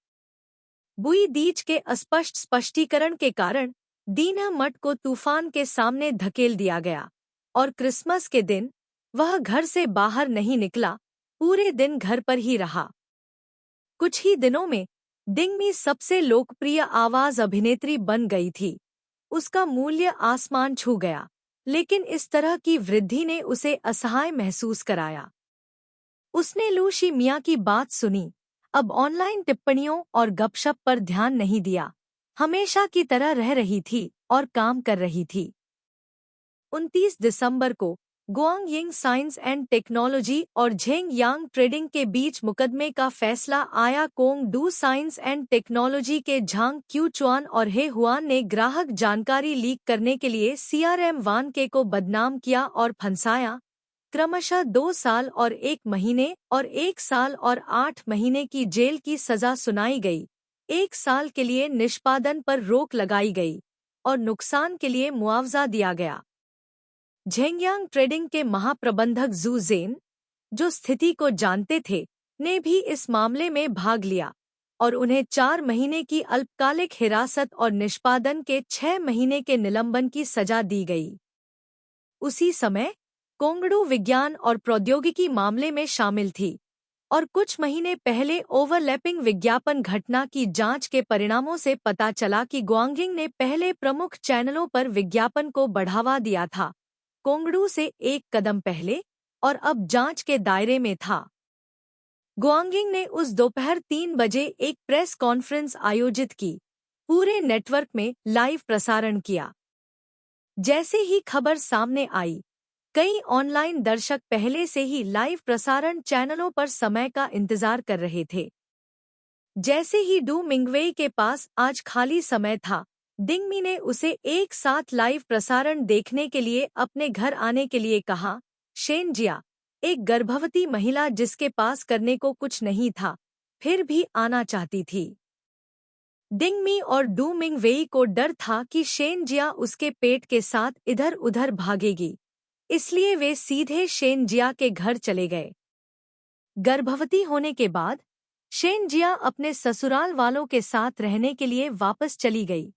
बुई दीच के अस्पष्ट स्पष्टीकरण के कारण दीना मठ को तूफान के सामने धकेल दिया गया, और क्रिसमस के दिन वह घर से बाहर नहीं निकला, पूरे दिन घर पर ही रहा। कुछ ही दिनों में डिंगमी सबसे लोकप्रिय आवाज अभिनेत्री बन गई थी। उसका मूल्य आसमान छू गया, लेकिन इस तरह की वृद्धि ने उसे असहाय महसूस कराया। उसने लू शिमिया की बात सुनी, अब ऑनलाइन टिप्पणियों और गपशप पर ध्यान नहीं दिया, हमेशा की तरह रह रही थी और काम कर रही थी। 29 दिसंबर को गुआंगयिंग साइंस एंड टेक्नोलॉजी और झेंगयांग ट्रेडिंग के बीच मुकदमे का फैसला आया। Kong do science and technology के झांग क्यूचुआन और हे हुआन ने ग्राहक जानकारी लीक करने के लिए CRM वानके को बदनाम किया और फंसाया। क्रमशः 2 साल और 1 महीने और 1 साल और 8 महीने की जेल की सजा सुनाई गई। 1 साल के लिए निष्पादन पर रोक लगाई गई और नुकसान के लिए मुआवजा दिया गया। झेंगयांग ट्रेडिंग के महाप्रबंधक जू जेन, जो स्थिति को जानते थे, ने भी इस मामले में भाग लिया और उन्हें 4 महीने की अल्पकालिक हिरासत और निष्पादन के 6 महीने के निलंबन की सजा दी गई। उसी समय कोंगडू विज्ञान और प्रौद्योगिकी मामले में शामिल थी, और कुछ महीने पहले ओवरलैपिंग विज्ञापन घटना की जांच के परिणामों से पता चला कि गुआंगिंग ने पहले प्रमुख चैनलों पर विज्ञापन को बढ़ावा दिया था, कोंगडू से एक कदम पहले और अब जांच के दायरे में था। गुआंगिंग ने उस दोपहर 3 बजे एक प्रेस कॉन्फ्रेंस आयोजित की, पूरे नेटवर्क में लाइव प्रसारण किया। जैसे ही खबर सामने आई, कई ऑनलाइन दर्शक पहले से ही लाइव प्रसारण चैनलों पर समय का इंतजार कर रहे थे। जैसे ही डू मिंगवेई के पास आज खाली समय था, डिंगमी ने उसे एक साथ लाइव प्रसारण देखने के लिए अपने घर आने के लिए कहा। शेन जिया, एक गर्भवती महिला जिसके पास करने को कुछ नहीं था, फिर भी आना चाहती थी। डिंगमी और डू मिंगवेई को डर था कि शेन जिया उसके पेट के साथ इधर उधर भागेगी, इसलिए वे सीधे शेन जिया के घर चले गए। गर्भवती होने के बाद शेन जिया अपने ससुराल वालों के साथ रहने के लिए वापस चली गई।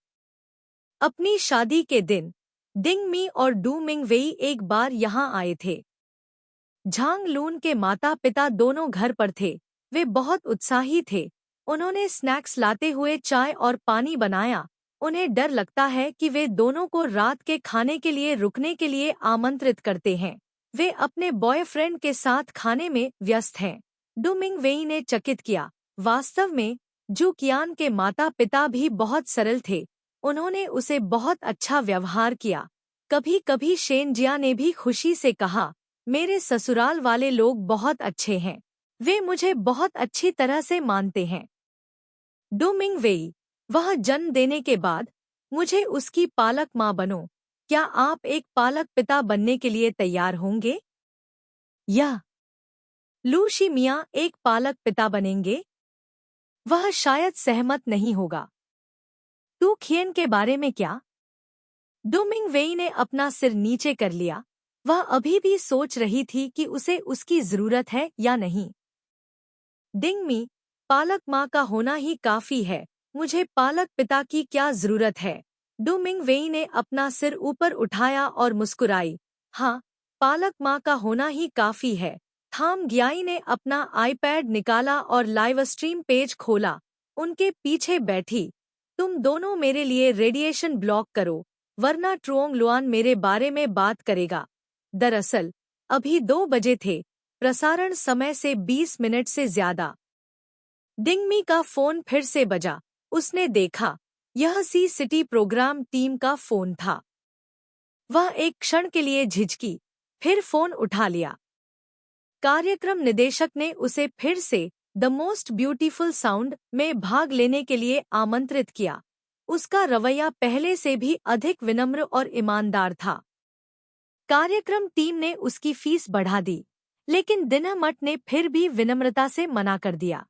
अपनी शादी के दिन डिंगमी और डू मिंगवेई एक बार यहाँ आए थे। झांग लून के माता पिता दोनों घर पर थे। वे बहुत उत्साही थे। उन्होंने स्नैक्स लाते हुए चाय और पानी बनाया। उन्हें डर लगता है कि वे दोनों को रात के खाने के लिए रुकने के लिए आमंत्रित करते हैं। वे अपने बॉयफ्रेंड के साथ खाने में व्यस्त हैं। डू मिंगवेई ने चकित किया। वास्तव में जू कियान के माता पिता भी बहुत सरल थे। उन्होंने उसे बहुत अच्छा व्यवहार किया। कभी कभी शेन जिया ने भी खुशी से कहा, मेरे ससुराल वाले लोग बहुत अच्छे हैं। वे मुझे बहुत अच्छी तरह से मानते हैं। डू मिंगवेई, वह जन्म देने के बाद मुझे उसकी पालक माँ बनो। क्या आप एक पालक पिता बनने के लिए तैयार होंगे? या लू शिमिया एक पालक पिता बनेंगे? वह शायद सहमत नहीं होगा। टू खियन के बारे में क्या? डू मिंगवेई ने अपना सिर नीचे कर लिया। वह अभी भी सोच रही थी कि उसे उसकी जरूरत है या नहीं। डिंगमी, पालक माँ का होना ही काफी है। मुझे पालक पिता की क्या जरूरत है? डू मिंगवेई ने अपना सिर ऊपर उठाया और मुस्कुराई। हाँ, पालक माँ का होना ही काफी है। थाम ग्याई ने अपना आईपैड निकाला और लाइव स्ट्रीम पेज खोला। उनके पीछे बैठी, तुम दोनों मेरे लिए रेडिएशन ब्लॉक करो, वरना ट्रुओंग लुआन मेरे बारे में बात करेगा। दरअसल अभी 2 बजे थे, प्रसारण समय से 20 मिनट से ज्यादा। डिंगमी का फोन फिर से बजा। उसने देखा, यह सी सिटी प्रोग्राम टीम का फोन था। वह एक क्षण के लिए झिझकी, फिर फोन उठा लिया। कार्यक्रम निदेशक ने उसे फिर से द मोस्ट ब्यूटीफुल साउंड में भाग लेने के लिए आमंत्रित किया। उसका रवैया पहले से भी अधिक विनम्र और ईमानदार था। कार्यक्रम टीम ने उसकी फीस बढ़ा दी, लेकिन दिनमट ने फिर भी विनम्रता से मना कर दिया।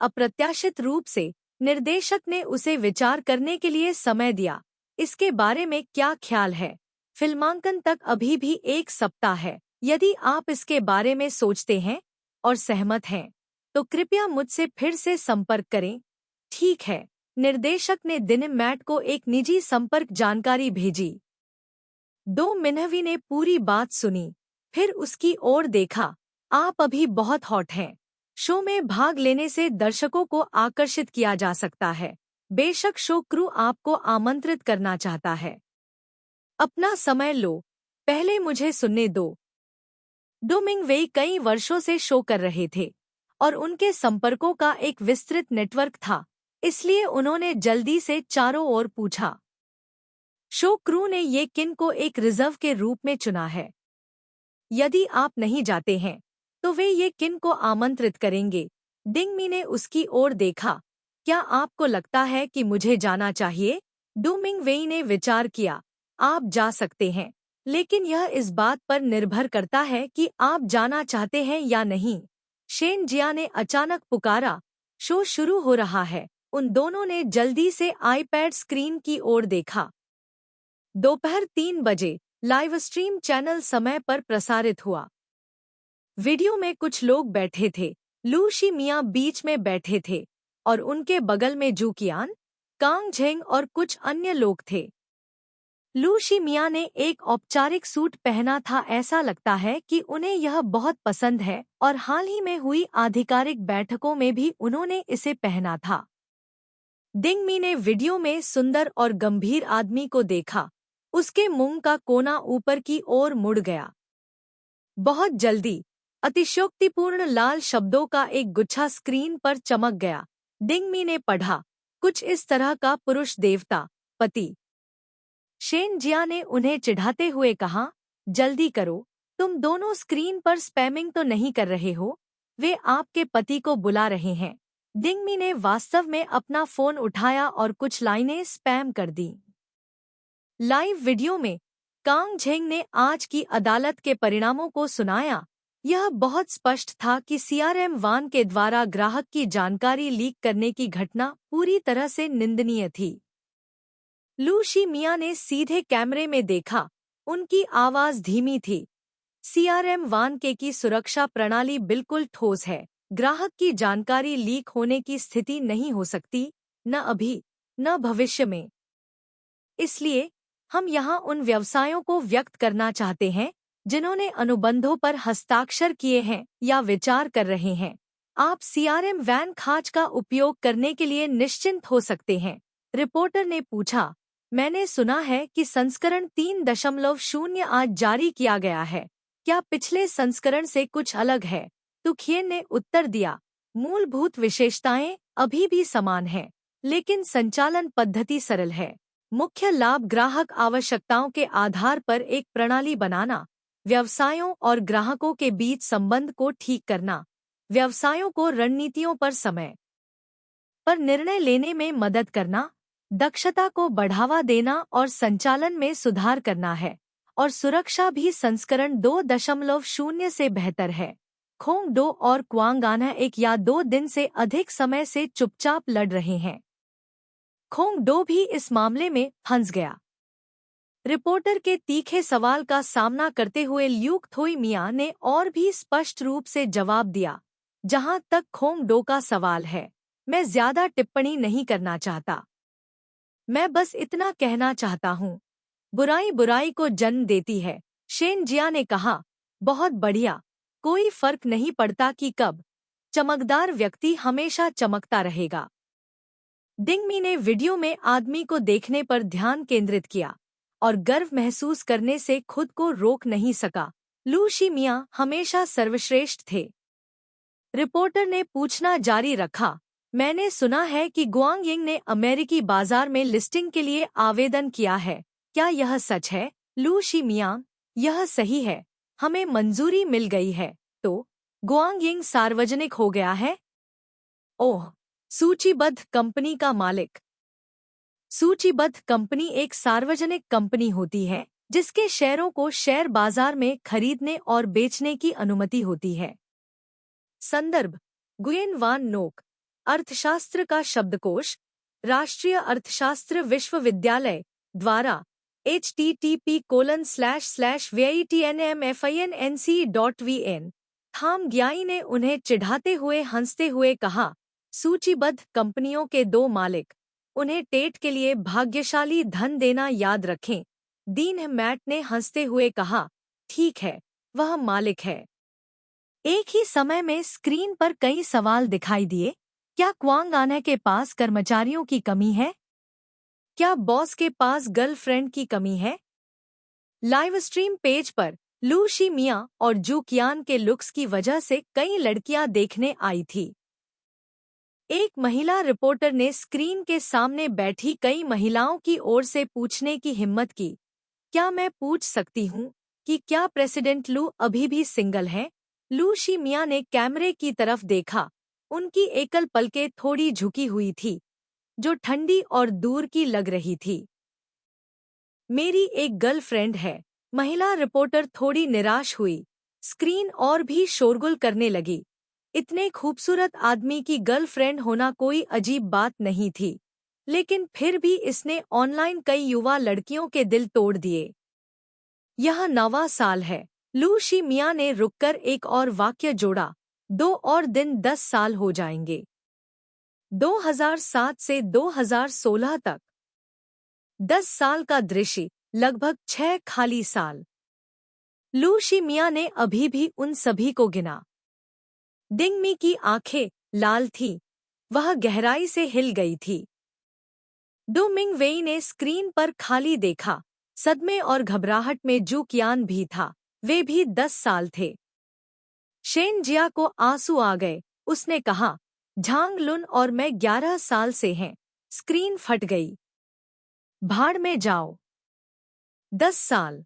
अप्रत्याशित रूप से निर्देशक ने उसे विचार करने के लिए समय दिया। इसके बारे में क्या ख्याल है? फिल्मांकन तक अभी भी 1 सप्ताह है। यदि आप इसके बारे में सोचते हैं और सहमत हैं, तो कृपया मुझसे फिर से संपर्क करें। ठीक है, निर्देशक ने दिनमैट को एक निजी संपर्क जानकारी भेजी। डो मिन्हवी ने पूरी बात सुनी, फिर उसकी ओर देखा। आप अभी बहुत हॉट हैं। शो में भाग लेने से दर्शकों को आकर्षित किया जा सकता है। बेशक शो क्रू आपको आमंत्रित करना चाहता है। अपना समय लो, पहले मुझे सुनने दो। डू मिंगवेई कई वर्षों से शो कर रहे थे और उनके संपर्कों का एक विस्तृत नेटवर्क था, इसलिए उन्होंने जल्दी से चारों ओर पूछा। शो क्रू ने ये किन को एक रिजर्व के रूप में चुना है। यदि आप नहीं जाते हैं, तो वे ये किन को आमंत्रित करेंगे? डिंगमी ने उसकी ओर देखा। क्या आपको लगता है कि मुझे जाना चाहिए? डू मिंगवेई ने विचार किया। आप जा सकते हैं, लेकिन यह इस बात पर निर्भर करता है कि आप जाना चाहते हैं या नहीं। शेन जिया ने अचानक पुकारा, शो शुरू हो रहा है। उन दोनों ने जल्दी से आईपैड स्क्रीन की ओर देखा। दोपहर 3 बजे लाइव स्ट्रीम चैनल समय पर प्रसारित हुआ। वीडियो में कुछ लोग बैठे थे। लू शिमिया बीच में बैठे थे और उनके बगल में जू कियान, कांग झेंग और कुछ अन्य लोग थे। लू शिमिया ने एक औपचारिक सूट पहना था। ऐसा लगता है कि उन्हें यह बहुत पसंद है और हाल ही में हुई आधिकारिक बैठकों में भी उन्होंने इसे पहना था। डिंगमी ने वीडियो में सुंदर और गंभीर आदमी को देखा। उसके मुंह का कोना ऊपर की ओर मुड़ गया। बहुत जल्दी अतिशयोक्तिपूर्ण लाल शब्दों का एक गुच्छा स्क्रीन पर चमक गया। डिंगमी ने पढ़ा, कुछ इस तरह का पुरुष देवता, पति। शेन जिया ने उन्हें चिढ़ाते हुए कहा, जल्दी करो, तुम दोनों स्क्रीन पर स्पैमिंग तो नहीं कर रहे हो? वे आपके पति को बुला रहे हैं। डिंगमी ने वास्तव में अपना फोन उठाया और कुछ लाइनें स्पैम कर दी। लाइव वीडियो में कांग झेंग ने आज की अदालत के परिणामों को सुनाया। यह बहुत स्पष्ट था कि सीआरएम वान के द्वारा ग्राहक की जानकारी लीक करने की घटना पूरी तरह से निंदनीय थी। लू शी मिया ने सीधे कैमरे में देखा। उनकी आवाज धीमी थी। सीआरएम वान के की सुरक्षा प्रणाली बिल्कुल ठोस है। ग्राहक की जानकारी लीक होने की स्थिति नहीं हो सकती, न अभी, न भविष्य में। इसलिए हम यहाँ उन व्यवसायों को व्यक्त करना चाहते हैं जिन्होंने अनुबंधों पर हस्ताक्षर किए हैं या विचार कर रहे हैं। आप सीआरएम वैन खाच का उपयोग करने के लिए निश्चिंत हो सकते हैं। रिपोर्टर ने पूछा, मैंने सुना है कि संस्करण 3.0 आज जारी किया गया है। क्या पिछले संस्करण से कुछ अलग है? तुखियन ने उत्तर दिया, मूलभूत विशेषताएं अभी भी समान हैं, लेकिन संचालन पद्धति सरल है। मुख्य लाभ ग्राहक आवश्यकताओं के आधार पर एक प्रणाली बनाना, व्यवसायों और ग्राहकों के बीच संबंध को ठीक करना, व्यवसायों को रणनीतियों पर समय पर निर्णय लेने में मदद करना, दक्षता को बढ़ावा देना और संचालन में सुधार करना है, और सुरक्षा भी संस्करण 2.0 से बेहतर है। खोंग डो और क्वांग आना 1 या 2 दिन से अधिक समय से चुपचाप लड़ रहे हैं। खोंग डो भी इस मामले में फंस गया। रिपोर्टर के तीखे सवाल का सामना करते हुए ल्यूक थोई मिया ने और भी स्पष्ट रूप से जवाब दिया, जहां तक खोंग डो का सवाल है, मैं ज्यादा टिप्पणी नहीं करना चाहता। मैं बस इतना कहना चाहता हूँ, बुराई बुराई को जन्म देती है। शेन जिया ने कहा, बहुत बढ़िया, कोई फर्क नहीं पड़ता कि कब, चमकदार व्यक्ति हमेशा चमकता रहेगा। डिंगमी ने वीडियो में आदमी को देखने पर ध्यान केंद्रित किया और गर्व महसूस करने से खुद को रोक नहीं सका। लू शी मिया हमेशा सर्वश्रेष्ठ थे। रिपोर्टर ने पूछना जारी रखा, मैंने सुना है कि गुआंगयिंग ने अमेरिकी बाजार में लिस्टिंग के लिए आवेदन किया है। क्या यह सच है? लू शी मिया, यह सही है, हमें मंजूरी मिल गई है। तो गुआंगयिंग सार्वजनिक हो गया है? ओह, सूचीबद्ध कंपनी का मालिक। सूचीबद्ध कंपनी एक सार्वजनिक कंपनी होती है जिसके शेयरों को शेयर बाजार में खरीदने और बेचने की अनुमति होती है। संदर्भ, गुयेन वान नोक, अर्थशास्त्र का शब्दकोश, राष्ट्रीय अर्थशास्त्र विश्वविद्यालय द्वारा http://vitnmfinc.vn। थाम ग्याई ने उन्हें चिढ़ाते हुए हंसते हुए कहा, सूचीबद्ध कंपनियों के 2 मालिक, उन्हें टेट के लिए भाग्यशाली धन देना याद रखें। दीन मैट ने हंसते हुए कहा, ठीक है, वह मालिक है। एक ही समय में स्क्रीन पर कई सवाल दिखाई दिए। क्या क्वांग आना के पास कर्मचारियों की कमी है? क्या बॉस के पास गर्लफ्रेंड की कमी है? लाइव स्ट्रीम पेज पर लू शी मिया और जू कियान के लुक्स की वजह से कई लड़कियां देखने आई थी। एक महिला रिपोर्टर ने स्क्रीन के सामने बैठी कई महिलाओं की ओर से पूछने की हिम्मत की, क्या मैं पूछ सकती हूँ कि क्या प्रेसिडेंट लू अभी भी सिंगल हैं? लू शी मिया ने कैमरे की तरफ देखा। उनकी एकल पलकें थोड़ी झुकी हुई थी, जो ठंडी और दूर की लग रही थी। मेरी एक गर्लफ्रेंड है। महिला रिपोर्टर थोड़ी निराश हुई। स्क्रीन और भी शोरगुल करने लगी। इतने खूबसूरत आदमी की गर्लफ्रेंड होना कोई अजीब बात नहीं थी, लेकिन फिर भी इसने ऑनलाइन कई युवा लड़कियों के दिल तोड़ दिए। यह 9वां साल है। लू शी मिया ने रुककर एक और वाक्य जोड़ा, 2 और दिन 10 साल हो जाएंगे। 2007 से 2016 तक 10 साल का दृश्य, लगभग 6 खाली साल। लू शी मिया ने अभी भी उन सभी को गिना। डिंगमी की आंखें लाल थीं, वह गहराई से हिल गई थी। डू मिंग वेई ने स्क्रीन पर खाली देखा। सदमे और घबराहट में जू कियान भी था, वे भी 10 साल थे। शेन जिया को आंसू आ गए, उसने कहा, झांग लुन और मैं 11 साल से हैं। स्क्रीन फट गई। भाड़ में जाओ। 10 साल।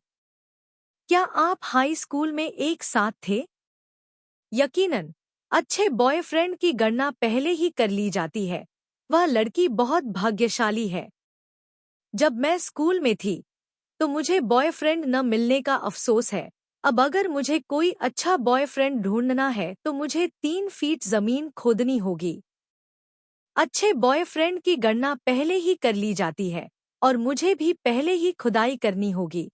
क्या आप हाई स्कूल में एक साथ थे? यकीनन। अच्छे बॉयफ्रेंड की गणना पहले ही कर ली जाती है। वह लड़की बहुत भाग्यशाली है। जब मैं स्कूल में थी तो मुझे बॉयफ्रेंड न मिलने का अफसोस है। अब अगर मुझे कोई अच्छा बॉयफ्रेंड ढूंढना है तो मुझे 3 फीट जमीन खोदनी होगी। अच्छे बॉयफ्रेंड की गणना पहले ही कर ली जाती है और मुझे भी पहले ही खुदाई करनी होगी।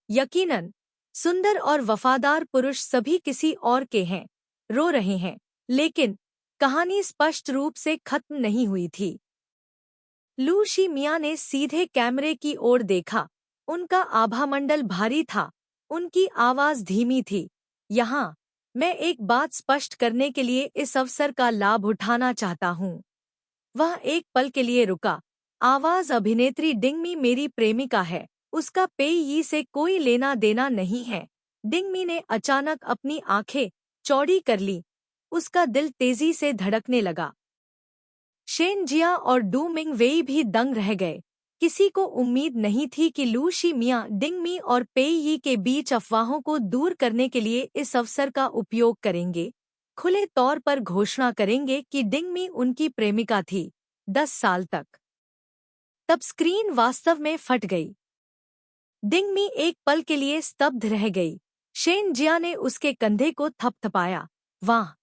यकीनन। सुंदर और वफादार पुरुष सभी किसी और के हैं। रो रहे हैं, लेकिन कहानी स्पष्ट रूप से खत्म नहीं हुई थी। लू शी मिया ने सीधे कैमरे की ओर देखा। उनका आभामंडल भारी था, उनकी आवाज धीमी थी। यहाँ मैं एक बात स्पष्ट करने के लिए इस अवसर का लाभ उठाना चाहता हूँ। वह एक पल के लिए रुका। आवाज अभिनेत्री डिंगमी मेरी प्रेमिका है, उसका पेई से कोई लेना देना नहीं है। डिंगमी ने अचानक अपनी आंखें चौड़ी कर ली। उसका दिल तेजी से धड़कने लगा। शेन जिया और डू मिंग वेई भी दंग रह गए। किसी को उम्मीद नहीं थी कि लू शी मिया डिंगमी और पेई के बीच अफवाहों को दूर करने के लिए इस अवसर का उपयोग करेंगे। खुले तौर पर घोषणा करेंगे कि डिंगमी उनकी प्रेमिका थी 10 साल तक। तब स्क्रीन वास्तव में फट गई। डिंगमी एक पल के लिए स्तब्ध रह गई। शेन जिया ने उसके कंधे को थपथपाया। वाह,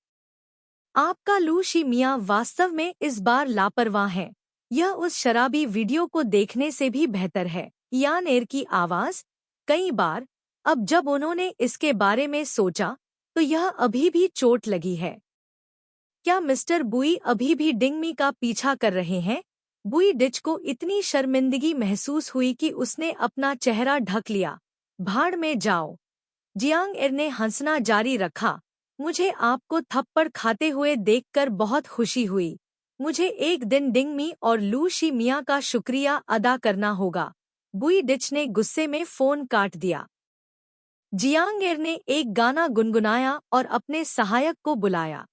आपका लू शी मिया वास्तव में इस बार लापरवाह है। यह उस शराबी वीडियो को देखने से भी बेहतर है। यान एर की आवाज। कई बार अब जब उन्होंने इसके बारे में सोचा तो यह अभी भी चोट लगी है। क्या मिस्टर बुई अभी भी डिंगमी का पीछा कर रहे हैं? बुई डिच को इतनी शर्मिंदगी महसूस हुई कि उसने अपना चेहरा ढक लिया। भाड़ में जाओ। जियांग एर ने हंसना जारी रखा। मुझे आपको थप्पड़ खाते हुए देखकर बहुत खुशी हुई। मुझे एक दिन डिंगमी और लू शी मिया का शुक्रिया अदा करना होगा। बुई डिच ने गुस्से में फोन काट दिया। जियांग एर ने एक गाना गुनगुनाया और अपने सहायक को बुलाया।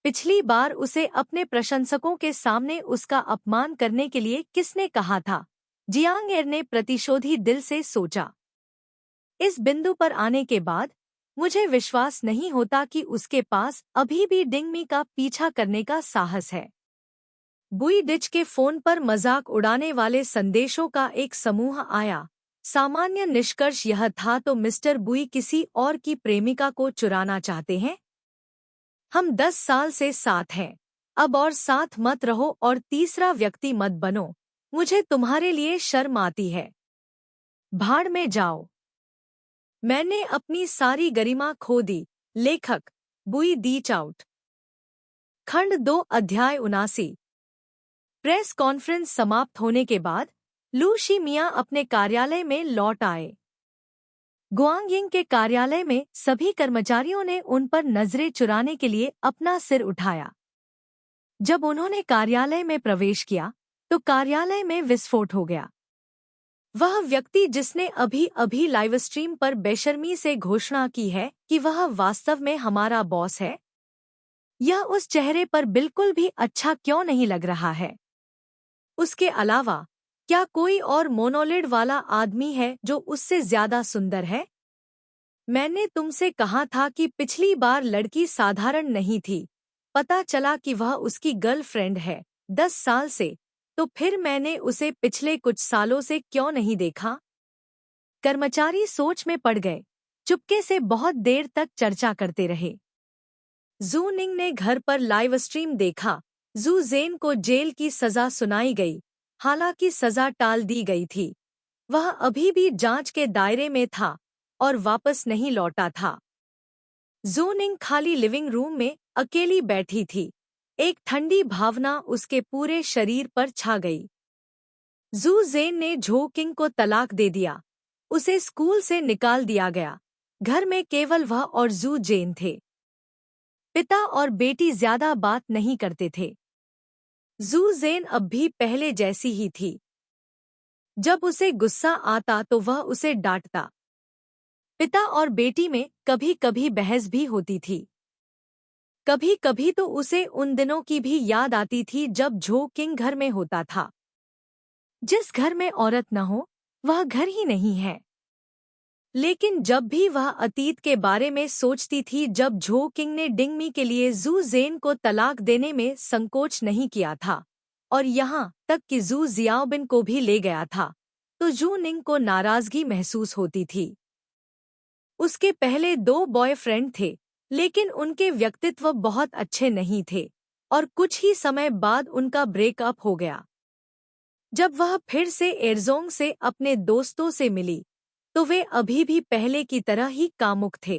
पिछली बार उसे अपने प्रशंसकों के सामने उसका अपमान करने के लिए किसने कहा था? जियांग एर ने प्रतिशोधी दिल से सोचा। इस बिंदु पर आने के बाद मुझे विश्वास नहीं होता कि उसके पास अभी भी डिंगमी का पीछा करने का साहस है। बुई डिच के फोन पर मजाक उड़ाने वाले संदेशों का एक समूह आया। सामान्य निष्कर्ष यह था, तो मिस्टर बुई किसी और की प्रेमिका को चुराना चाहते हैं। हम 10 साल से साथ हैं। अब और साथ मत रहो और तीसरा व्यक्ति मत बनो। मुझे तुम्हारे लिए शर्म आती है। भाड़ में जाओ। मैंने अपनी सारी गरिमा खो दी। लेखक बुई दी चाउट। खंड 2 अध्याय 79। प्रेस कॉन्फ्रेंस समाप्त होने के बाद लू शी मिया अपने कार्यालय में लौट आए। गुआंगयिंग के कार्यालय में सभी कर्मचारियों ने उन पर नजरें चुराने के लिए अपना सिर उठाया। जब उन्होंने कार्यालय में प्रवेश किया तो कार्यालय में विस्फोट हो गया। वह व्यक्ति जिसने अभी अभी लाइव स्ट्रीम पर बेशर्मी से घोषणा की है कि वह वास्तव में हमारा बॉस है, यह उस चेहरे पर बिल्कुल भी अच्छा क्यों नहीं लग रहा है? उसके अलावा क्या कोई और मोनोलिड वाला आदमी है जो उससे ज्यादा सुंदर है? मैंने तुमसे कहा था कि पिछली बार लड़की साधारण नहीं थी। पता चला कि वह उसकी गर्लफ्रेंड है 10 साल से। तो फिर मैंने उसे पिछले कुछ सालों से क्यों नहीं देखा? कर्मचारी सोच में पड़ गए। चुपके से बहुत देर तक चर्चा करते रहे। जू निंग ने घर पर लाइव स्ट्रीम देखा। जू जेन को जेल की सजा सुनाई गई। हालांकि सजा टाल दी गई थी। वह अभी भी जांच के दायरे में था और वापस नहीं लौटा था। जू निंग खाली लिविंग रूम में अकेली बैठी थी। एक ठंडी भावना उसके पूरे शरीर पर छा गई। जू जेन ने झो किंग को तलाक दे दिया। उसे स्कूल से निकाल दिया गया। घर में केवल वह और जू जेन थे। पिता और बेटी ज्यादा बात नहीं करते थे। जू जेन अब भी पहले जैसी ही थी। जब उसे गुस्सा आता तो वह उसे डांटता। पिता और बेटी में कभी कभी बहस भी होती थी। कभी कभी तो उसे उन दिनों की भी याद आती थी जब जो किंग घर में होता था। जिस घर में औरत न हो वह घर ही नहीं है। लेकिन जब भी वह अतीत के बारे में सोचती थी, जब झो किंग ने डिंगमी के लिए जू जेन को तलाक देने में संकोच नहीं किया था और यहाँ तक कि जू जियाओबिन को भी ले गया था, तो जू निंग को नाराजगी महसूस होती थी। उसके पहले 2 बॉयफ्रेंड थे, लेकिन उनके व्यक्तित्व बहुत अच्छे नहीं थे और कुछ ही समय बाद उनका ब्रेकअप हो गया। जब वह फिर से एरजोंग से अपने दोस्तों से मिली तो वे अभी भी पहले की तरह ही कामुक थे।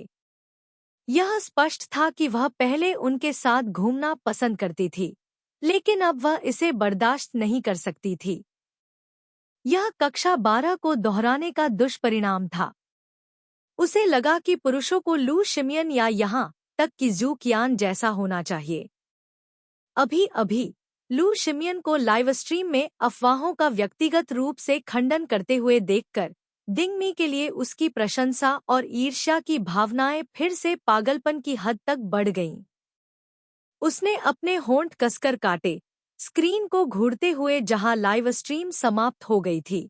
यह स्पष्ट था कि वह पहले उनके साथ घूमना पसंद करती थी, लेकिन अब वह इसे बर्दाश्त नहीं कर सकती थी। यह कक्षा 12 को दोहराने का दुष्परिणाम था। उसे लगा कि पुरुषों को लू शिमियन या यहाँ तक कि जू कियान जैसा होना चाहिए। अभी अभी लू शिमियन को लाइव स्ट्रीम में अफवाहों का व्यक्तिगत रूप से खंडन करते हुए देखकर डिंगमी के लिए उसकी प्रशंसा और ईर्ष्या की भावनाएं फिर से पागलपन की हद तक बढ़ गईं। उसने अपने होंठ कसकर काटे, स्क्रीन को घूरते हुए जहां लाइव स्ट्रीम समाप्त हो गई थी।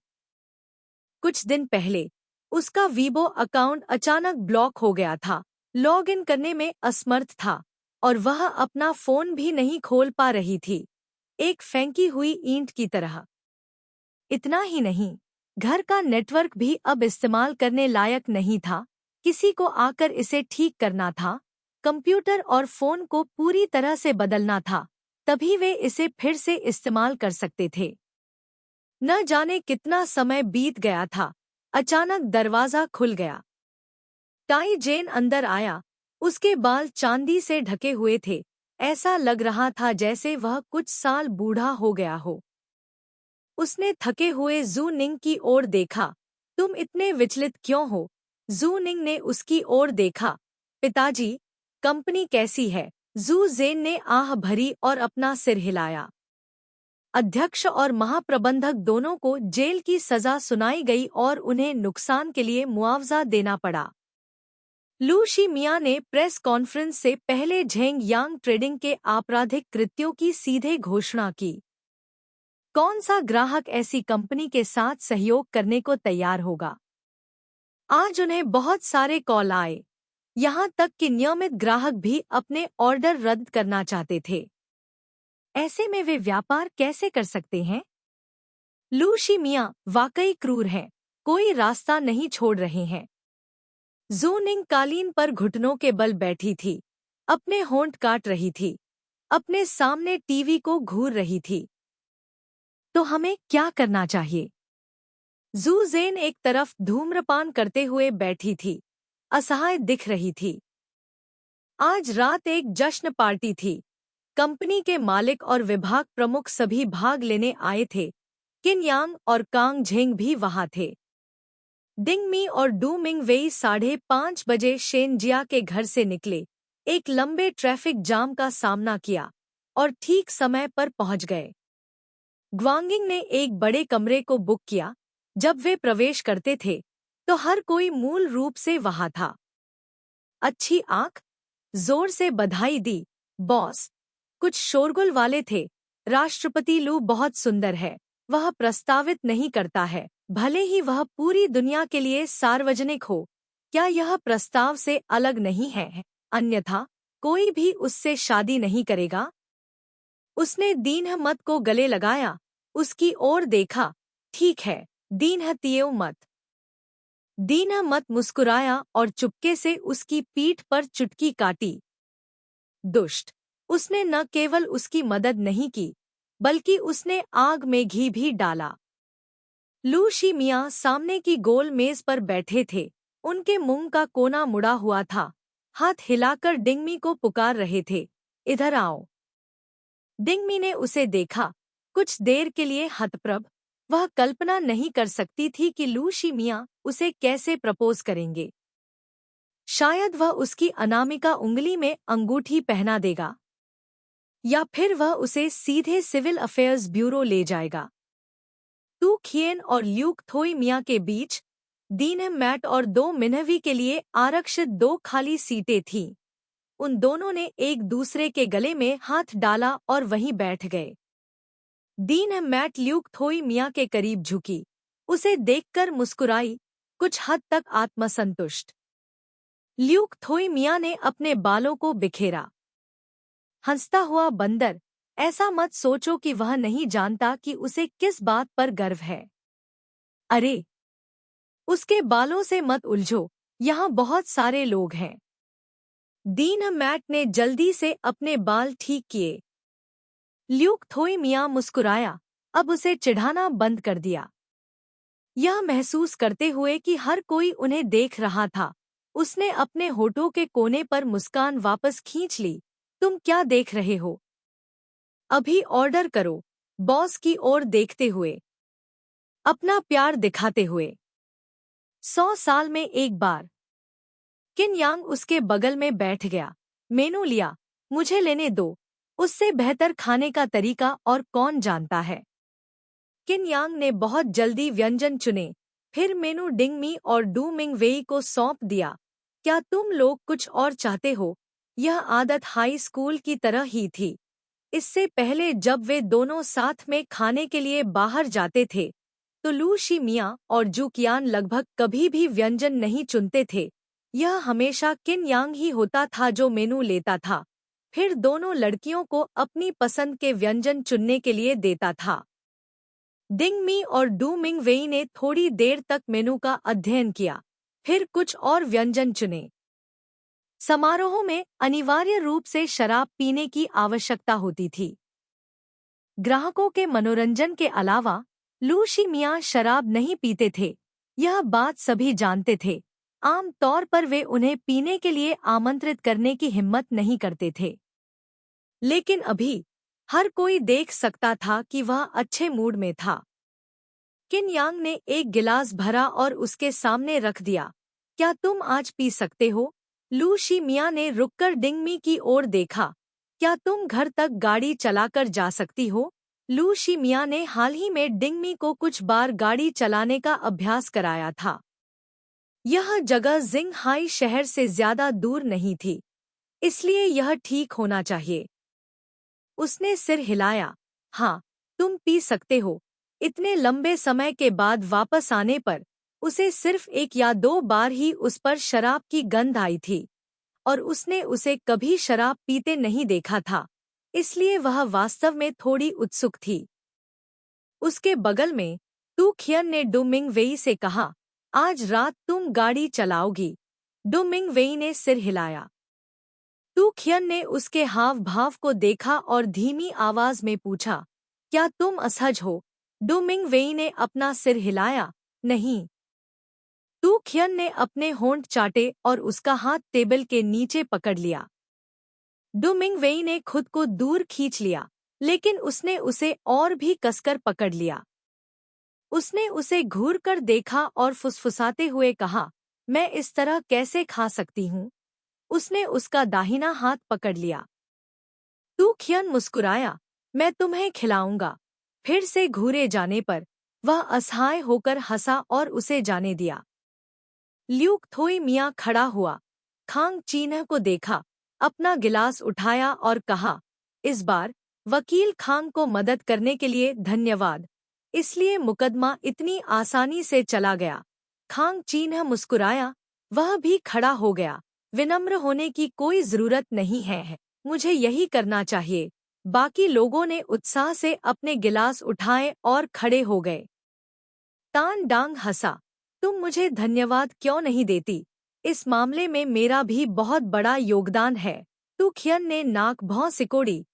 कुछ दिन पहले उसका वीबो अकाउंट अचानक ब्लॉक हो गया था, लॉग इन करने में असमर्थ था और वह अपना फोन भी नहीं खोल पा रही थी, एक फेंकी हुई ईंट की तरह। इतना ही नहीं, घर का नेटवर्क भी अब इस्तेमाल करने लायक नहीं था। किसी को आकर इसे ठीक करना था, कंप्यूटर और फोन को पूरी तरह से बदलना था, तभी वे इसे फिर से इस्तेमाल कर सकते थे। न जाने कितना समय बीत गया था, अचानक दरवाजा खुल गया। टाई जेन अंदर आया। उसके बाल चांदी से ढके हुए थे, ऐसा लग रहा था जैसे वह कुछ साल बूढ़ा हो गया हो। उसने थके हुए जू निंग की ओर देखा। तुम इतने विचलित क्यों हो? जू निंग ने उसकी ओर देखा। पिताजी, कंपनी कैसी है? जू जेन ने आह भरी और अपना सिर हिलाया। अध्यक्ष और महाप्रबंधक दोनों को जेल की सजा सुनाई गई और उन्हें नुकसान के लिए मुआवजा देना पड़ा। लू शिमिया ने प्रेस कॉन्फ्रेंस से पहले झेंग यांग ट्रेडिंग के आपराधिक कृत्यों की सीधे घोषणा की। कौन सा ग्राहक ऐसी कंपनी के साथ सहयोग करने को तैयार होगा? आज उन्हें बहुत सारे कॉल आए, यहाँ तक कि नियमित ग्राहक भी अपने ऑर्डर रद्द करना चाहते थे। ऐसे में वे व्यापार कैसे कर सकते हैं? लू शिमिया वाकई क्रूर हैं, कोई रास्ता नहीं छोड़ रहे हैं। जू निंग कालीन पर घुटनों के बल बैठी थी, अपने होंठ काट रही थी, अपने सामने टीवी को घूर रही थी। तो हमें क्या करना चाहिए? जू जेन एक तरफ धूम्रपान करते हुए बैठी थी, असहाय दिख रही थी। आज रात एक जश्न पार्टी थी। कंपनी के मालिक और विभाग प्रमुख सभी भाग लेने आए थे। किन यांग और कांग झेंग भी वहां थे। डिंगमी और डू मिंग वेई 5:30 बजे शेनजिया के घर से निकले, एक लंबे ट्रैफिक जाम का सामना किया और ठीक समय पर पहुंच गए। ग्वांगिंग ने एक बड़े कमरे को बुक किया। जब वे प्रवेश करते थे तो हर कोई मूल रूप से वहां था। अच्छी आंख, जोर से बधाई दी, बॉस। कुछ शोरगुल वाले थे। राष्ट्रपति लू बहुत सुंदर है, वह प्रस्तावित नहीं करता है, भले ही वह पूरी दुनिया के लिए सार्वजनिक हो। क्या यह प्रस्ताव से अलग नहीं है? अन्यथा कोई भी उससे शादी नहीं करेगा। उसने दीनह मत को गले लगाया, उसकी ओर देखा। ठीक है, दीनह तियो मत। दीनह मत मुस्कुराया और चुपके से उसकी पीठ पर चुटकी काटी। दुष्ट। उसने न केवल उसकी मदद नहीं की, बल्कि उसने आग में घी भी डाला। लू शिमिया सामने की गोल मेज पर बैठे थे, उनके मुंह का कोना मुड़ा हुआ था, हाथ हिलाकर डिंगमी को पुकार रहे थे, इधर आओ। डिंगमी ने उसे देखा, कुछ देर के लिए हतप्रभ। वह कल्पना नहीं कर सकती थी कि लू शिमिया उसे कैसे प्रपोज करेंगे। शायद वह उसकी अनामिका उंगली में अंगूठी पहना देगा, या फिर वह उसे सीधे सिविल अफेयर्स ब्यूरो ले जाएगा। तू खियन और ल्यूक थोई मियाँ के बीच दीन मैट और दो मिनहवी के लिए आरक्षित 2 खाली सीटें थीं। उन दोनों ने एक दूसरे के गले में हाथ डाला और वहीं बैठ गए। दीन मैट ल्यूक थोई मियाँ के करीब झुकी, उसे देखकर मुस्कुराई, कुछ हद तक आत्मसंतुष्ट। ल्यूक थोई मियाँ ने अपने बालों को बिखेरा। हंसता हुआ बंदर, ऐसा मत सोचो कि वह नहीं जानता कि उसे किस बात पर गर्व है। अरे, उसके बालों से मत उलझो, यहाँ बहुत सारे लोग हैं। दीन मैट ने जल्दी से अपने बाल ठीक किए। ल्यूक थोई मियाँ मुस्कुराया, अब उसे चिढ़ाना बंद कर दिया। यह महसूस करते हुए कि हर कोई उन्हें देख रहा था, उसने अपने होठों के कोने पर मुस्कान वापस खींच ली। तुम क्या देख रहे हो? अभी ऑर्डर करो, बॉस की ओर देखते हुए, अपना प्यार दिखाते हुए। 100 साल में एक बार। किन यांग उसके बगल में बैठ गया। मेनू लिया, मुझे लेने दो, उससे बेहतर खाने का तरीका और कौन जानता है। किन यांग ने बहुत जल्दी व्यंजन चुने, फिर मेनू डिंग मी और डू मिंग वेई को सौंप दिया। क्या तुम लोग कुछ और चाहते हो? यह आदत हाई स्कूल की तरह ही थी। इससे पहले जब वे दोनों साथ में खाने के लिए बाहर जाते थे, तो लू शी मियाँ और जूकियान लगभग कभी भी व्यंजन नहीं चुनते थे। यह हमेशा किन यांग ही होता था जो मेनू लेता था, फिर दोनों लड़कियों को अपनी पसंद के व्यंजन चुनने के लिए देता था। डिंग मी और डू मिंग वेई ने थोड़ी देर तक मेनू का अध्ययन किया, फिर कुछ और व्यंजन चुने। समारोह में अनिवार्य रूप से शराब पीने की आवश्यकता होती थी। ग्राहकों के मनोरंजन के अलावा लू शी मियाँ शराब नहीं पीते थे, यह बात सभी जानते थे। आम तौर पर वे उन्हें पीने के लिए आमंत्रित करने की हिम्मत नहीं करते थे। लेकिन अभी हर कोई देख सकता था कि वह अच्छे मूड में था। किन यांग ने एक गिलास भरा और उसके सामने रख दिया। क्या तुम आज पी सकते हो? लू शी मियाँ ने रुककर डिंगमी की ओर देखा। क्या तुम घर तक गाड़ी चलाकर जा सकती हो? लू शी मियाँ ने हाल ही में डिंगमी को कुछ बार गाड़ी चलाने का अभ्यास कराया था। यह जगह जिंगहाई शहर से ज्यादा दूर नहीं थी, इसलिए यह ठीक होना चाहिए। उसने सिर हिलाया। हाँ, तुम पी सकते हो। इतने लंबे समय के बाद वापस आने पर उसे सिर्फ 1 या 2 बार ही उस पर शराब की गंध आई थी, और उसने उसे कभी शराब पीते नहीं देखा था, इसलिए वह वास्तव में थोड़ी उत्सुक थी। उसके बगल में तू खियन ने डू मिंग वेई से कहा, आज रात तुम गाड़ी चलाओगी? डू मिंग वेई ने सिर हिलाया। तू खियन ने उसके हाव भाव को देखा और धीमी आवाज में पूछा, क्या तुम असहज हो? डू मिंग वेई ने अपना सिर हिलाया। नहीं। तू खियन ने अपने होंठ चाटे और उसका हाथ टेबल के नीचे पकड़ लिया। डू मिंग वेई ने खुद को दूर खींच लिया, लेकिन उसने उसे और भी कसकर पकड़ लिया। उसने उसे घूर कर देखा और फुसफुसाते हुए कहा, मैं इस तरह कैसे खा सकती हूँ? उसने उसका दाहिना हाथ पकड़ लिया। तू खियन मुस्कुराया, मैं तुम्हें खिलाऊंगा। फिर से घूरे जाने पर वह असहाय होकर हंसा और उसे जाने दिया। ल्यूक थोई मियाँ खड़ा हुआ, खांग चीन्ह को देखा, अपना गिलास उठाया और कहा, इस बार वकील खांग को मदद करने के लिए धन्यवाद, इसलिए मुकदमा इतनी आसानी से चला गया। खांग चीन्ह मुस्कुराया, वह भी खड़ा हो गया। विनम्र होने की कोई जरूरत नहीं है, मुझे यही करना चाहिए। बाकी लोगों ने उत्साह से अपने गिलास उठाए और खड़े हो गए। तान डांग हंसा, तुम मुझे धन्यवाद क्यों नहीं देती? इस मामले में मेरा भी बहुत बड़ा योगदान है। तू खियन ने नाक भौं सिकोड़ी,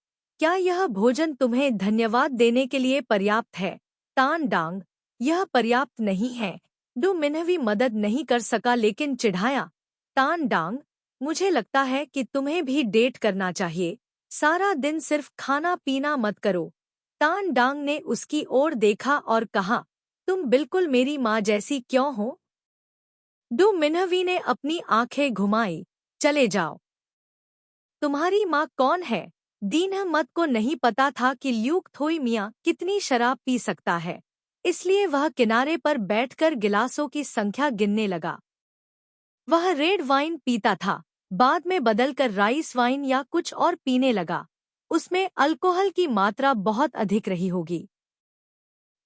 क्या यह भोजन तुम्हें धन्यवाद देने के लिए पर्याप्त है? तान डांग, यह पर्याप्त नहीं है। डू मिन्हवी मदद नहीं कर सका लेकिन चिढ़ाया। तान डांग, मुझे लगता है कि तुम्हें भी डेट करना चाहिए। सारा दिन सिर्फ खाना पीना मत करो। तान डांग ने उसकी ओर देखा और कहा, तुम बिल्कुल मेरी माँ जैसी क्यों हो? डू मिन्हवी ने अपनी आंखें घुमाई, चले जाओ। तुम्हारी माँ कौन है? दीनह मत को नहीं पता था कि ल्यूक थोई मियाँ कितनी शराब पी सकता है। इसलिए वह किनारे पर बैठकर गिलासों की संख्या गिनने लगा। वह रेड वाइन पीता था, बाद में बदलकर राइस वाइन या कुछ और पीने लगा। उसमें अल्कोहल की मात्रा बहुत अधिक रही होगी।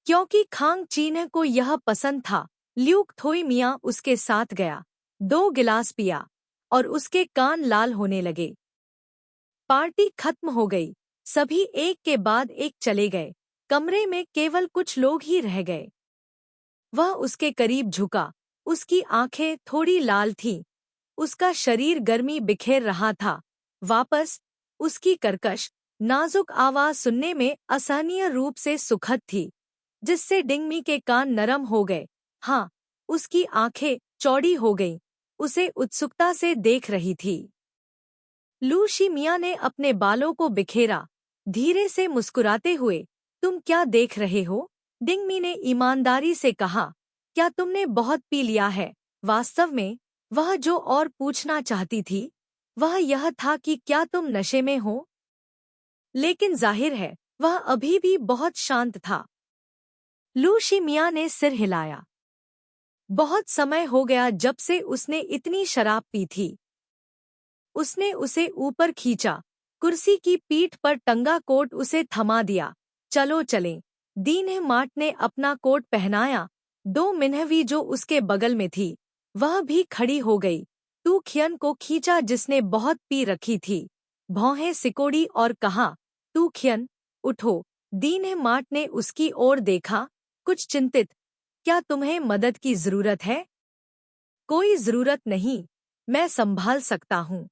क्योंकि खांग चीन को यह पसंद था, ल्यूक थोई मियाँ उसके साथ गया, 2 गिलास पिया और उसके कान लाल होने लगे। पार्टी खत्म हो गई, सभी एक के बाद एक चले गए, कमरे में केवल कुछ लोग ही रह गए। वह उसके करीब झुका, उसकी आंखें थोड़ी लाल थीं, उसका शरीर गर्मी बिखेर रहा था। वापस उसकी कर्कश, नाजुक आवाज सुनने में असहनीय रूप से सुखद थी, जिससे डिंगमी के कान नरम हो गए। हाँ, उसकी आंखें चौड़ी हो गईं, उसे उत्सुकता से देख रही थी। लू शी मियाँ ने अपने बालों को बिखेरा, धीरे से मुस्कुराते हुए, तुम क्या देख रहे हो? डिंगमी ने ईमानदारी से कहा, क्या तुमने बहुत पी लिया है? वास्तव में वह जो और पूछना चाहती थी वह यह था कि क्या तुम नशे में हो? लेकिन जाहिर है वह अभी भी बहुत शांत था। लू शी मियाँ ने सिर हिलाया। बहुत समय हो गया जब से उसने इतनी शराब पी थी। उसने उसे ऊपर खींचा, कुर्सी की पीठ पर टंगा कोट उसे थमा दिया। चलो चलें। दीन मार्ट ने अपना कोट पहनाया। 2 मिन्हवी जो उसके बगल में थी, वह भी खड़ी हो गई। तू खियन को खींचा जिसने बहुत पी रखी थी, भौहें सिकोड़ी और कहा, तू खियन, उठो। दीन मार्ट ने उसकी ओर देखा, कुछ चिंतित। क्या तुम्हें मदद की जरूरत है? कोई जरूरत नहीं, मैं संभाल सकता हूँ।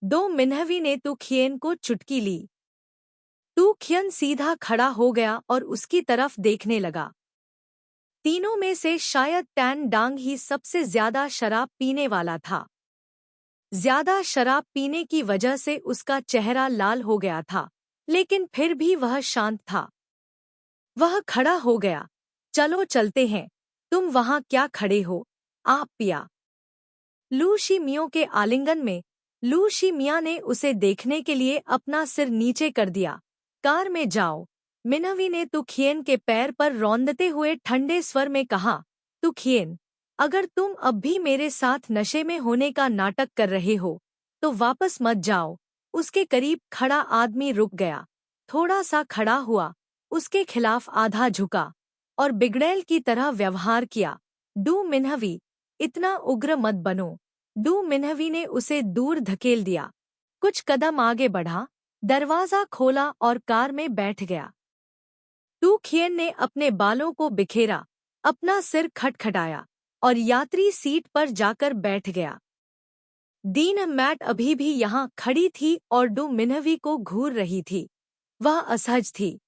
2 मिन्हवी ने तू खियन को चुटकी ली। तू खियन सीधा खड़ा हो गया और उसकी तरफ देखने लगा। तीनों में से शायद टैन डांग ही सबसे ज्यादा शराब पीने वाला था। ज्यादा शराब पीने की वजह से उसका चेहरा लाल हो गया था, लेकिन फिर भी वह शांत था। वह खड़ा हो गया। चलो चलते हैं। तुम वहां क्या खड़े हो? आप पिया। लू शी मियों के आलिंगन में लू शी मियाँ ने उसे देखने के लिए अपना सिर नीचे कर दिया। कार में जाओ। मिनवी ने तुखियन के पैर पर रौंदते हुए ठंडे स्वर में कहा, तुखियन, अगर तुम अब भी मेरे साथ नशे में होने का नाटक कर रहे हो तो वापस मत जाओ। उसके करीब खड़ा आदमी रुक गया, थोड़ा सा खड़ा हुआ, उसके खिलाफ आधा झुका और बिगड़ैल की तरह व्यवहार किया। डू मिन्हवी, इतना उग्र मत बनो। डू मिन्हवी ने उसे दूर धकेल दिया, कुछ कदम आगे बढ़ा, दरवाजा खोला और कार में बैठ गया। टू खियन ने अपने बालों को बिखेरा, अपना सिर खटखटाया और यात्री सीट पर जाकर बैठ गया। दीन मैट अभी भी यहाँ खड़ी थी और डू मिन्हवी को घूर रही थी। वह असहज थी।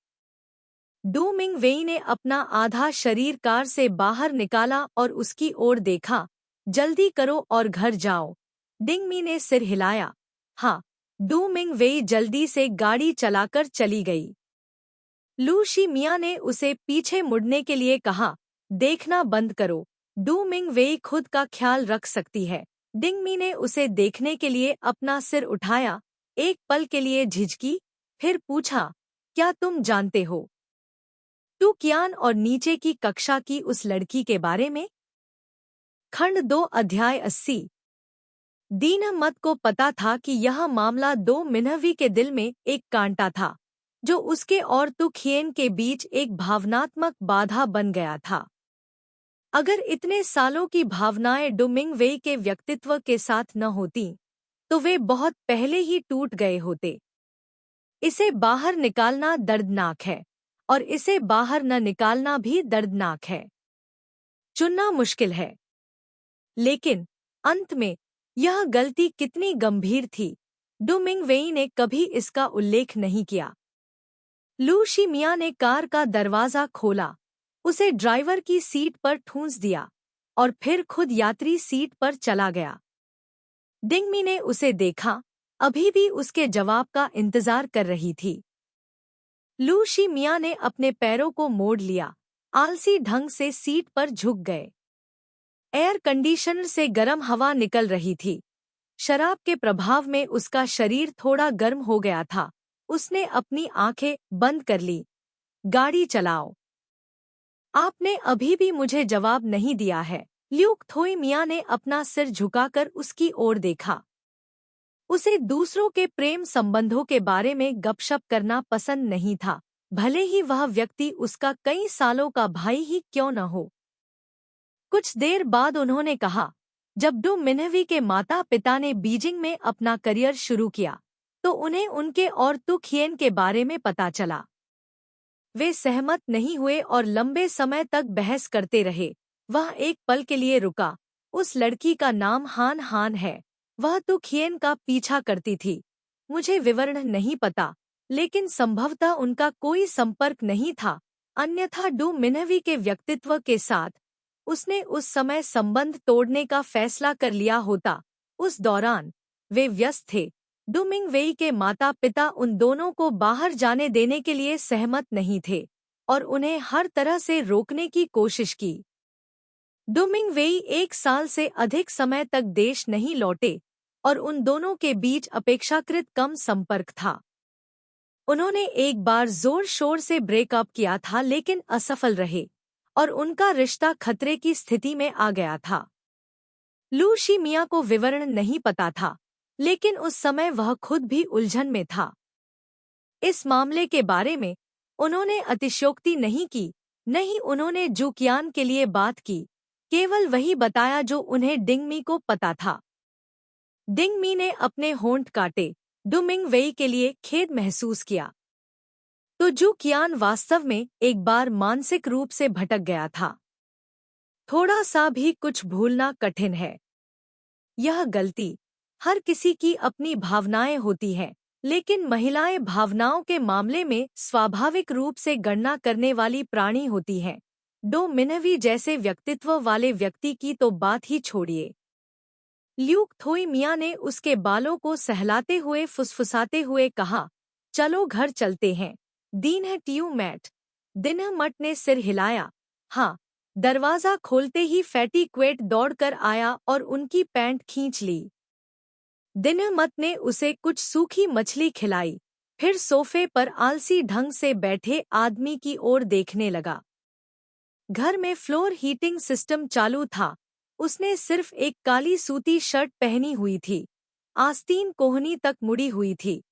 डू मिंग वेई ने अपना आधा शरीर कार से बाहर निकाला और उसकी ओर देखा। जल्दी करो और घर जाओ। डिंगमी ने सिर हिलाया। हाँ। डू मिंग वेई जल्दी से गाड़ी चलाकर चली गई। लू शी मियाँ ने उसे पीछे मुड़ने के लिए कहा, देखना बंद करो। डू मिंग वेई खुद का ख्याल रख सकती है। डिंगमी ने उसे देखने के लिए अपना सिर उठाया, एक पल के लिए झिझकी, फिर पूछा, क्या तुम जानते हो टू कियान और नीचे की कक्षा की उस लड़की के बारे में? खंड 2 अध्याय 80। दीन मत को पता था कि यह मामला 2 मिन्हवी के दिल में एक कांटा था, जो उसके और तू खियन के बीच एक भावनात्मक बाधा बन गया था। अगर इतने सालों की भावनाएं डू मिंग वेई के व्यक्तित्व के साथ न होती तो वे बहुत पहले ही टूट गए होते। इसे बाहर निकालना दर्दनाक है और इसे बाहर न निकालना भी दर्दनाक है। चुनना मुश्किल है। लेकिन अंत में यह गलती कितनी गंभीर थी, डू मिंग वेई ने कभी इसका उल्लेख नहीं किया। लू शी मियाँ ने कार का दरवाजा खोला, उसे ड्राइवर की सीट पर ठूंस दिया और फिर खुद यात्री सीट पर चला गया। डिंगमी ने उसे देखा, अभी भी उसके जवाब का इंतजार कर रही थी। लू शी मियाँ ने अपने पैरों को मोड़ लिया, आलसी ढंग से सीट पर झुक गए। एयर कंडीशनर से गर्म हवा निकल रही थी। शराब के प्रभाव में उसका शरीर थोड़ा गर्म हो गया था। उसने अपनी आंखें बंद कर ली। गाड़ी चलाओ। आपने अभी भी मुझे जवाब नहीं दिया है। ल्यूक थोई मिया ने अपना सिर झुकाकर उसकी ओर देखा। उसे दूसरों के प्रेम संबंधों के बारे में गपशप करना पसंद नहीं था, भले ही वह व्यक्ति उसका कई सालों का भाई ही क्यों न हो। कुछ देर बाद उन्होंने कहा, जब डू मिन्हवी के माता पिता ने बीजिंग में अपना करियर शुरू किया तो उन्हें उनके और तु खिएन के बारे में पता चला। वे सहमत नहीं हुए और लंबे समय तक बहस करते रहे। वह एक पल के लिए रुका। उस लड़की का नाम हान हान है। वह तु खिएन का पीछा करती थी। मुझे विवरण नहीं पता, लेकिन संभवतः उनका कोई संपर्क नहीं था, अन्यथा डू मिन्हवी के व्यक्तित्व के साथ उसने उस समय संबंध तोड़ने का फैसला कर लिया होता। उस दौरान वे व्यस्त थे। डू मिंगवेई के माता पिता उन दोनों को बाहर जाने देने के लिए सहमत नहीं थे और उन्हें हर तरह से रोकने की कोशिश की। डू मिंगवेई 1 साल से अधिक समय तक देश नहीं लौटे और उन दोनों के बीच अपेक्षाकृत कम संपर्क था। उन्होंने एक बार जोर शोर से ब्रेकअप किया था, लेकिन असफल रहे और उनका रिश्ता खतरे की स्थिति में आ गया था। लू शी मिया को विवरण नहीं पता था, लेकिन उस समय वह खुद भी उलझन में था। इस मामले के बारे में उन्होंने अतिशयोक्ति नहीं की, न ही उन्होंने जू कियान के लिए बात की, केवल वही बताया जो उन्हें डिंगमी को पता था। डिंगमी ने अपने होंठ काटे। डू मिंगवेई के लिए खेद महसूस किया। तो जू कियान वास्तव में एक बार मानसिक रूप से भटक गया था। थोड़ा सा भी कुछ भूलना कठिन है। यह गलती, हर किसी की अपनी भावनाएं होती हैं, लेकिन महिलाएं भावनाओं के मामले में स्वाभाविक रूप से गणना करने वाली प्राणी होती हैं। डो मिन्हवी जैसे व्यक्तित्व वाले व्यक्ति की तो बात ही छोड़िए। ल्यूक थोई मिया ने उसके बालों को सहलाते हुए फुसफुसाते हुए कहा, चलो घर चलते हैं। दीन है ट्यू मैट। दिनहमट ने सिर हिलाया। हाँ। दरवाजा खोलते ही फैटी क्वेट दौड़कर आया और उनकी पैंट खींच ली। दिनहमत ने उसे कुछ सूखी मछली खिलाई, फिर सोफे पर आलसी ढंग से बैठे आदमी की ओर देखने लगा। घर में फ्लोर हीटिंग सिस्टम चालू था। उसने सिर्फ एक काली सूती शर्ट पहनी हुई थी। आस्तीन कोहनी तक मुड़ी हुई थी।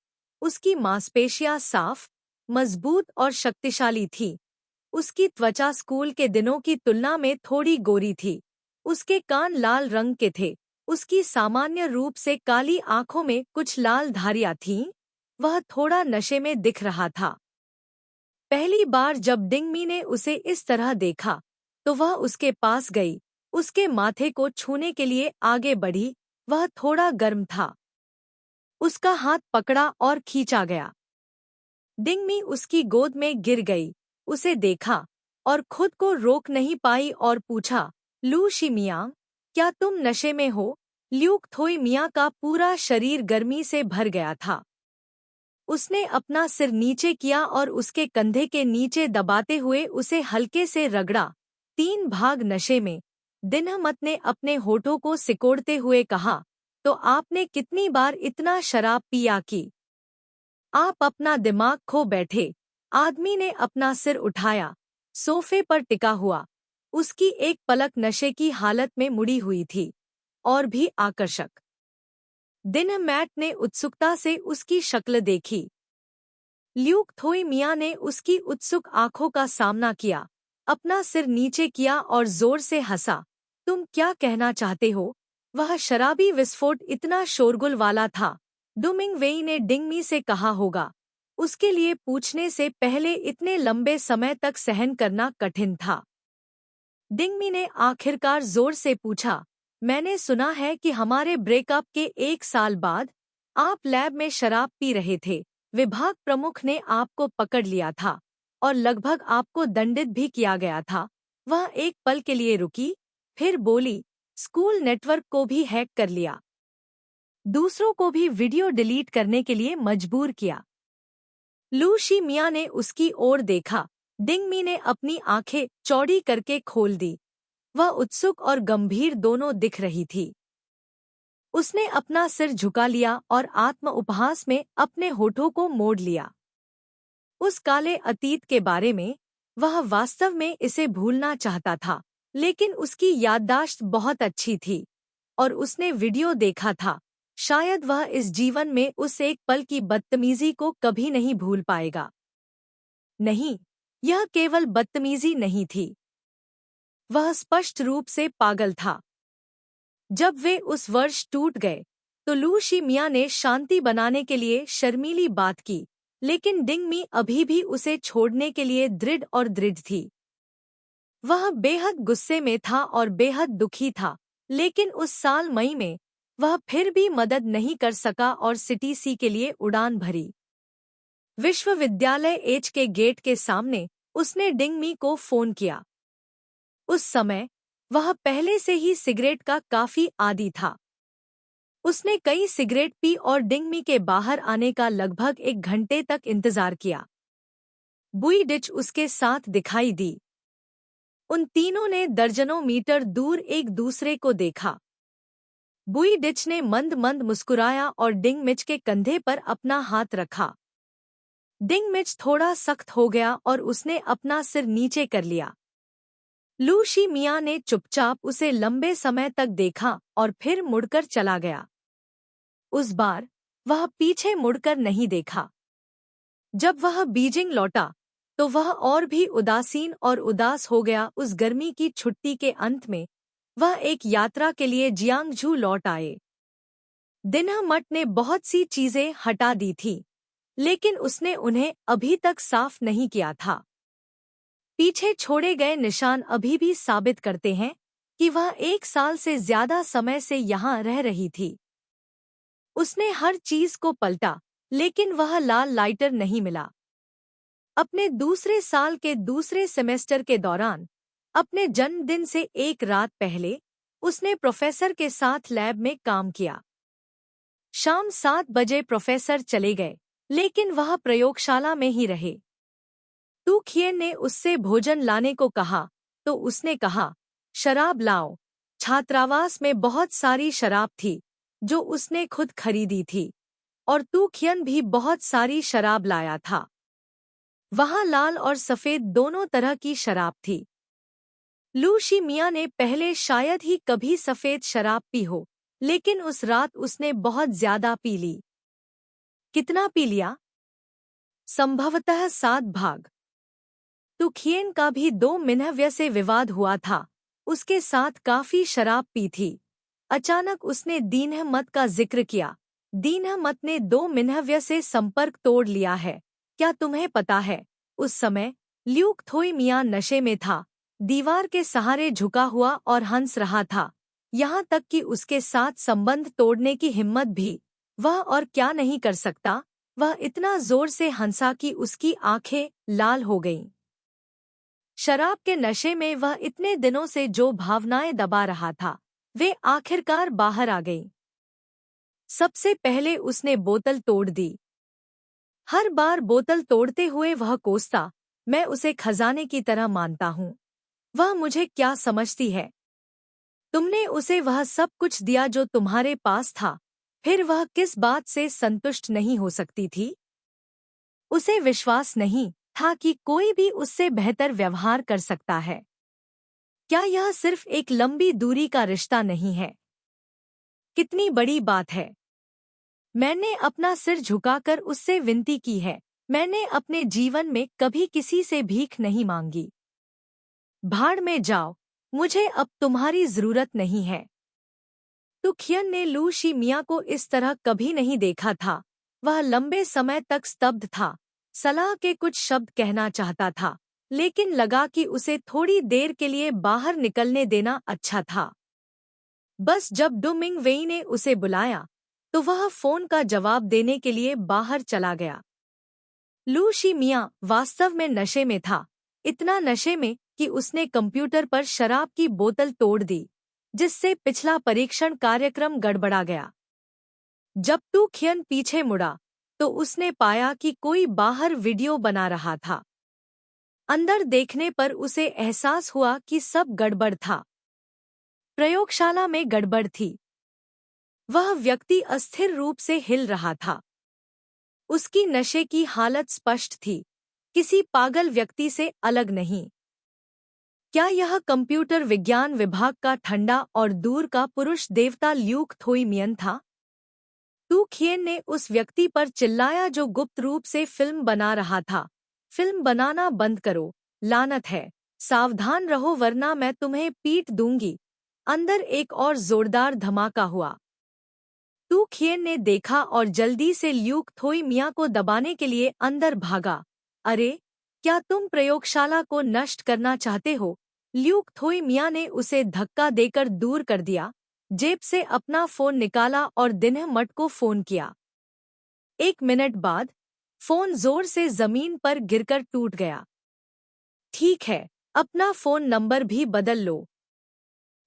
उसकी मांसपेशियां साफ, मजबूत और शक्तिशाली थी। उसकी त्वचा स्कूल के दिनों की तुलना में थोड़ी गोरी थी। उसके कान लाल रंग के थे। उसकी सामान्य रूप से काली आंखों में कुछ लाल धारियां थीं। वह थोड़ा नशे में दिख रहा था। पहली बार जब डिंगमी ने उसे इस तरह देखा तो वह उसके पास गई, उसके माथे को छूने के लिए आगे बढ़ी। वह थोड़ा गर्म था। उसका हाथ पकड़ा और खींचा गया। डिंगमी उसकी गोद में गिर गई, उसे देखा और खुद को रोक नहीं पाई और पूछा, लू शी मिया, क्या तुम नशे में हो? ल्यूक थोई मिया का पूरा शरीर गर्मी से भर गया था। उसने अपना सिर नीचे किया और उसके कंधे के नीचे दबाते हुए उसे हल्के से रगड़ा। 3 भाग नशे में। दिनहमत ने अपने होठों को सिकोड़ते हुए कहा, तो आपने कितनी बार इतना शराब पिया कि आप अपना दिमाग खो बैठे? आदमी ने अपना सिर उठाया, सोफे पर टिका हुआ। उसकी एक पलक नशे की हालत में मुड़ी हुई थी, और भी आकर्षक। दिनहमैट ने उत्सुकता से उसकी शक्ल देखी। ल्यूक थोई मिया ने उसकी उत्सुक आंखों का सामना किया, अपना सिर नीचे किया और जोर से हंसा। तुम क्या कहना चाहते हो? वह शराबी विस्फोट इतना शोरगुल वाला था, डू मिंगवेई ने डिंगमी से कहा होगा। उसके लिए पूछने से पहले इतने लंबे समय तक सहन करना कठिन था। डिंगमी ने आखिरकार जोर से पूछा, मैंने सुना है कि हमारे ब्रेकअप के 1 साल बाद आप लैब में शराब पी रहे थे। विभाग प्रमुख ने आपको पकड़ लिया था और लगभग आपको दंडित भी किया गया था। वह एक पल के लिए रुकी, फिर बोली, स्कूल नेटवर्क को भी हैक कर लिया। दूसरों को भी वीडियो डिलीट करने के लिए मजबूर किया। लू शी मिया ने उसकी ओर देखा। डिंगमी ने अपनी आंखें चौड़ी करके खोल दी। वह उत्सुक और गंभीर दोनों दिख रही थी। उसने अपना सिर झुका लिया और आत्म उपहास में अपने होठों को मोड़ लिया। उस काले अतीत के बारे में वह वास्तव में इसे भूलना चाहता था, लेकिन उसकी याददाश्त बहुत अच्छी थी और उसने वीडियो देखा था। शायद वह इस जीवन में उस एक पल की बदतमीजी को कभी नहीं भूल पाएगा। नहीं, यह केवल बदतमीजी नहीं थी। वह स्पष्ट रूप से पागल था। जब वे उस वर्ष टूट गए, तो लू शी मिया ने शांति बनाने के लिए शर्मीली बात की, लेकिन डिंग मी अभी भी उसे छोड़ने के लिए दृढ़ और दृढ़ थी। वह बेहद गुस्से में था और बेहद दुखी था, लेकिन उस साल मई में वह फिर भी मदद नहीं कर सका और सिटी सी के लिए उड़ान भरी। विश्वविद्यालय एच के गेट के सामने उसने डिंग मी को फोन किया। उस समय वह पहले से ही सिगरेट का काफी आदी था। उसने कई सिगरेट पी और डिंग मी के बाहर आने का लगभग 1 घंटे तक इंतजार किया। बुई डिच उसके साथ दिखाई दी। उन तीनों ने दर्जनों मीटर दूर एक दूसरे को देखा। बुई डिच ने मंद मंद मुस्कुराया और डिंग मिच के कंधे पर अपना हाथ रखा। डिंग मिच थोड़ा सख्त हो गया और उसने अपना सिर नीचे कर लिया। लू शी मिया ने चुपचाप उसे लंबे समय तक देखा और फिर मुड़कर चला गया। उस बार वह पीछे मुड़कर नहीं देखा। जब वह बीजिंग लौटा तो वह और भी उदासीन और उदास हो गया। उस गर्मी की छुट्टी के अंत में वह एक यात्रा के लिए जियांगझू लौट आए। दिनहमट ने बहुत सी चीजें हटा दी थी, लेकिन उसने उन्हें अभी तक साफ नहीं किया था। पीछे छोड़े गए निशान अभी भी साबित करते हैं कि वह 1 साल से ज्यादा समय से यहाँ रह रही थी। उसने हर चीज को पलटा, लेकिन वह लाल लाइटर नहीं मिला। अपने दूसरे साल के दूसरे सेमेस्टर के दौरान, अपने जन्मदिन से 1 रात पहले, उसने प्रोफेसर के साथ लैब में काम किया। शाम 7 बजे प्रोफेसर चले गए, लेकिन वह प्रयोगशाला में ही रहे। तू खिएन ने उससे भोजन लाने को कहा, तो उसने कहा, शराब लाओ। छात्रावास में बहुत सारी शराब थी, जो उसने खुद खरीदी थी, और तू खिएन भी बहुत सारी शराब लाया था। वहाँ लाल और सफ़ेद दोनों तरह की शराब थी। लू शी मिया ने पहले शायद ही कभी सफ़ेद शराब पी हो, लेकिन उस रात उसने बहुत ज्यादा पी ली। कितना पी लिया? संभवतः 7 भाग। तू खिएन का भी 2 मिनहव्य से विवाद हुआ था, उसके साथ काफी शराब पी थी। अचानक उसने दीनहमत का जिक्र किया। दीनहमत ने 2 मिनहव्य से संपर्क तोड़ लिया है। क्या तुम्हें पता है, उस समय ल्यूक थोई मियाँ नशे में था, दीवार के सहारे झुका हुआ और हंस रहा था, यहाँ तक कि उसके साथ संबंध तोड़ने की हिम्मत भी वह और क्या नहीं कर सकता। वह इतना जोर से हंसा कि उसकी आंखें लाल हो गईं। शराब के नशे में वह इतने दिनों से जो भावनाएं दबा रहा था, वे आखिरकार बाहर आ गईं। सबसे पहले उसने बोतल तोड़ दी। हर बार बोतल तोड़ते हुए वह कोसता, मैं उसे खजाने की तरह मानता हूँ। वह मुझे क्या समझती है? तुमने उसे वह सब कुछ दिया जो तुम्हारे पास था, फिर वह किस बात से संतुष्ट नहीं हो सकती थी? उसे विश्वास नहीं था कि कोई भी उससे बेहतर व्यवहार कर सकता है। क्या यह सिर्फ एक लंबी दूरी का रिश्ता नहीं है? कितनी बड़ी बात है। मैंने अपना सिर झुकाकर उससे विनती की है। मैंने अपने जीवन में कभी किसी से भीख नहीं मांगी। भाड़ में जाओ, मुझे अब तुम्हारी जरूरत नहीं है। तू खिएन ने लू शी मिया को इस तरह कभी नहीं देखा था। वह लंबे समय तक स्तब्ध था, सलाह के कुछ शब्द कहना चाहता था, लेकिन लगा कि उसे थोड़ी देर के लिए बाहर निकलने देना अच्छा था। बस जब डू मिंग वेई ने उसे बुलाया, तो वह फोन का जवाब देने के लिए बाहर चला गया। लू शी मिया वास्तव में नशे में था, इतना नशे में कि उसने कंप्यूटर पर शराब की बोतल तोड़ दी, जिससे पिछला परीक्षण कार्यक्रम गड़बड़ा गया। जब तू खिएन पीछे मुड़ा, तो उसने पाया कि कोई बाहर वीडियो बना रहा था। अंदर देखने पर उसे एहसास हुआ कि सब गड़बड़ था। प्रयोगशाला में गड़बड़ थी। वह व्यक्ति अस्थिर रूप से हिल रहा था। उसकी नशे की हालत स्पष्ट थी, किसी पागल व्यक्ति से अलग नहीं। क्या यह कंप्यूटर विज्ञान विभाग का ठंडा और दूर का पुरुष देवता ल्यूक थोइमियन था? तू खिएन ने उस व्यक्ति पर चिल्लाया जो गुप्त रूप से फिल्म बना रहा था। फिल्म बनाना बंद करो, लानत है। सावधान रहो वरना मैं तुम्हें पीट दूंगी। अंदर एक और जोरदार धमाका हुआ। तू खिएन ने देखा और जल्दी से ल्यूक थोइमिया को दबाने के लिए अंदर भागा। अरे, क्या तुम प्रयोगशाला को नष्ट करना चाहते हो? ल्यूक थोइमिया ने उसे धक्का देकर दूर कर दिया, जेब से अपना फोन निकाला और दिनहमट को फोन किया। 1 मिनट बाद फोन जोर से जमीन पर गिरकर टूट गया। ठीक है, अपना फोन नंबर भी बदल लो।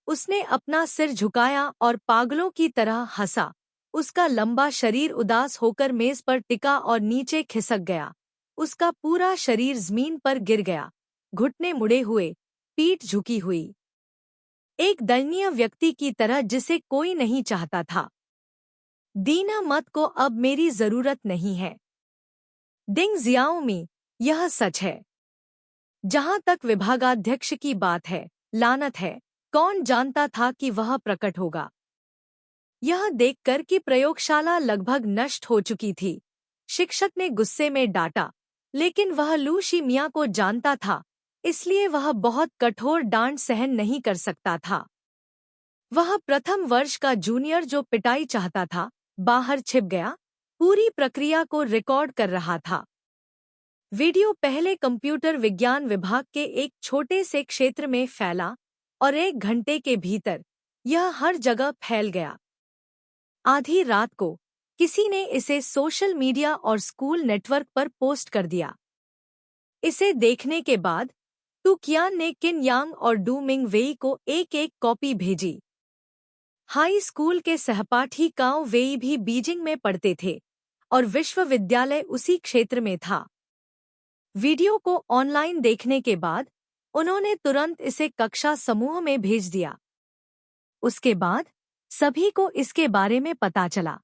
उसने अपना सिर झुकाया और पागलों की तरह हंसा। उसका लंबा शरीर उदास होकर मेज पर टिका और नीचे खिसक गया। उसका पूरा शरीर जमीन पर गिर गया, घुटने मुड़े हुए, पीठ झुकी हुई। एक दयनीय व्यक्ति की तरह जिसे कोई नहीं चाहता था। दीना मत को अब मेरी जरूरत नहीं है। डिंग जियाओमी, यह सच है। जहां तक विभागाध्यक्ष की बात है, लानत है, कौन जानता था कि वह प्रकट होगा। यह देखकर कि प्रयोगशाला लगभग नष्ट हो चुकी थी, शिक्षक ने गुस्से में डांटा, लेकिन वह लू शिमिया को जानता था, इसलिए वह बहुत कठोर डांट सहन नहीं कर सकता था। वह प्रथम वर्ष का जूनियर जो पिटाई चाहता था, बाहर छिप गया, पूरी प्रक्रिया को रिकॉर्ड कर रहा था। वीडियो पहले कंप्यूटर विज्ञान विभाग के एक छोटे से क्षेत्र में फैला और 1 घंटे के भीतर यह हर जगह फैल गया। आधी रात को किसी ने इसे सोशल मीडिया और स्कूल नेटवर्क पर पोस्ट कर दिया। इसे देखने के बाद तू कियान ने किन यांग और डू मिंग वेई को एक-एक कॉपी भेजी। हाई स्कूल के सहपाठी काओ वेई भी बीजिंग में पढ़ते थे और विश्वविद्यालय उसी क्षेत्र में था। वीडियो को ऑनलाइन देखने के बाद उन्होंने तुरंत इसे कक्षा समूह में भेज दिया। उसके बाद सभी को इसके बारे में पता चला।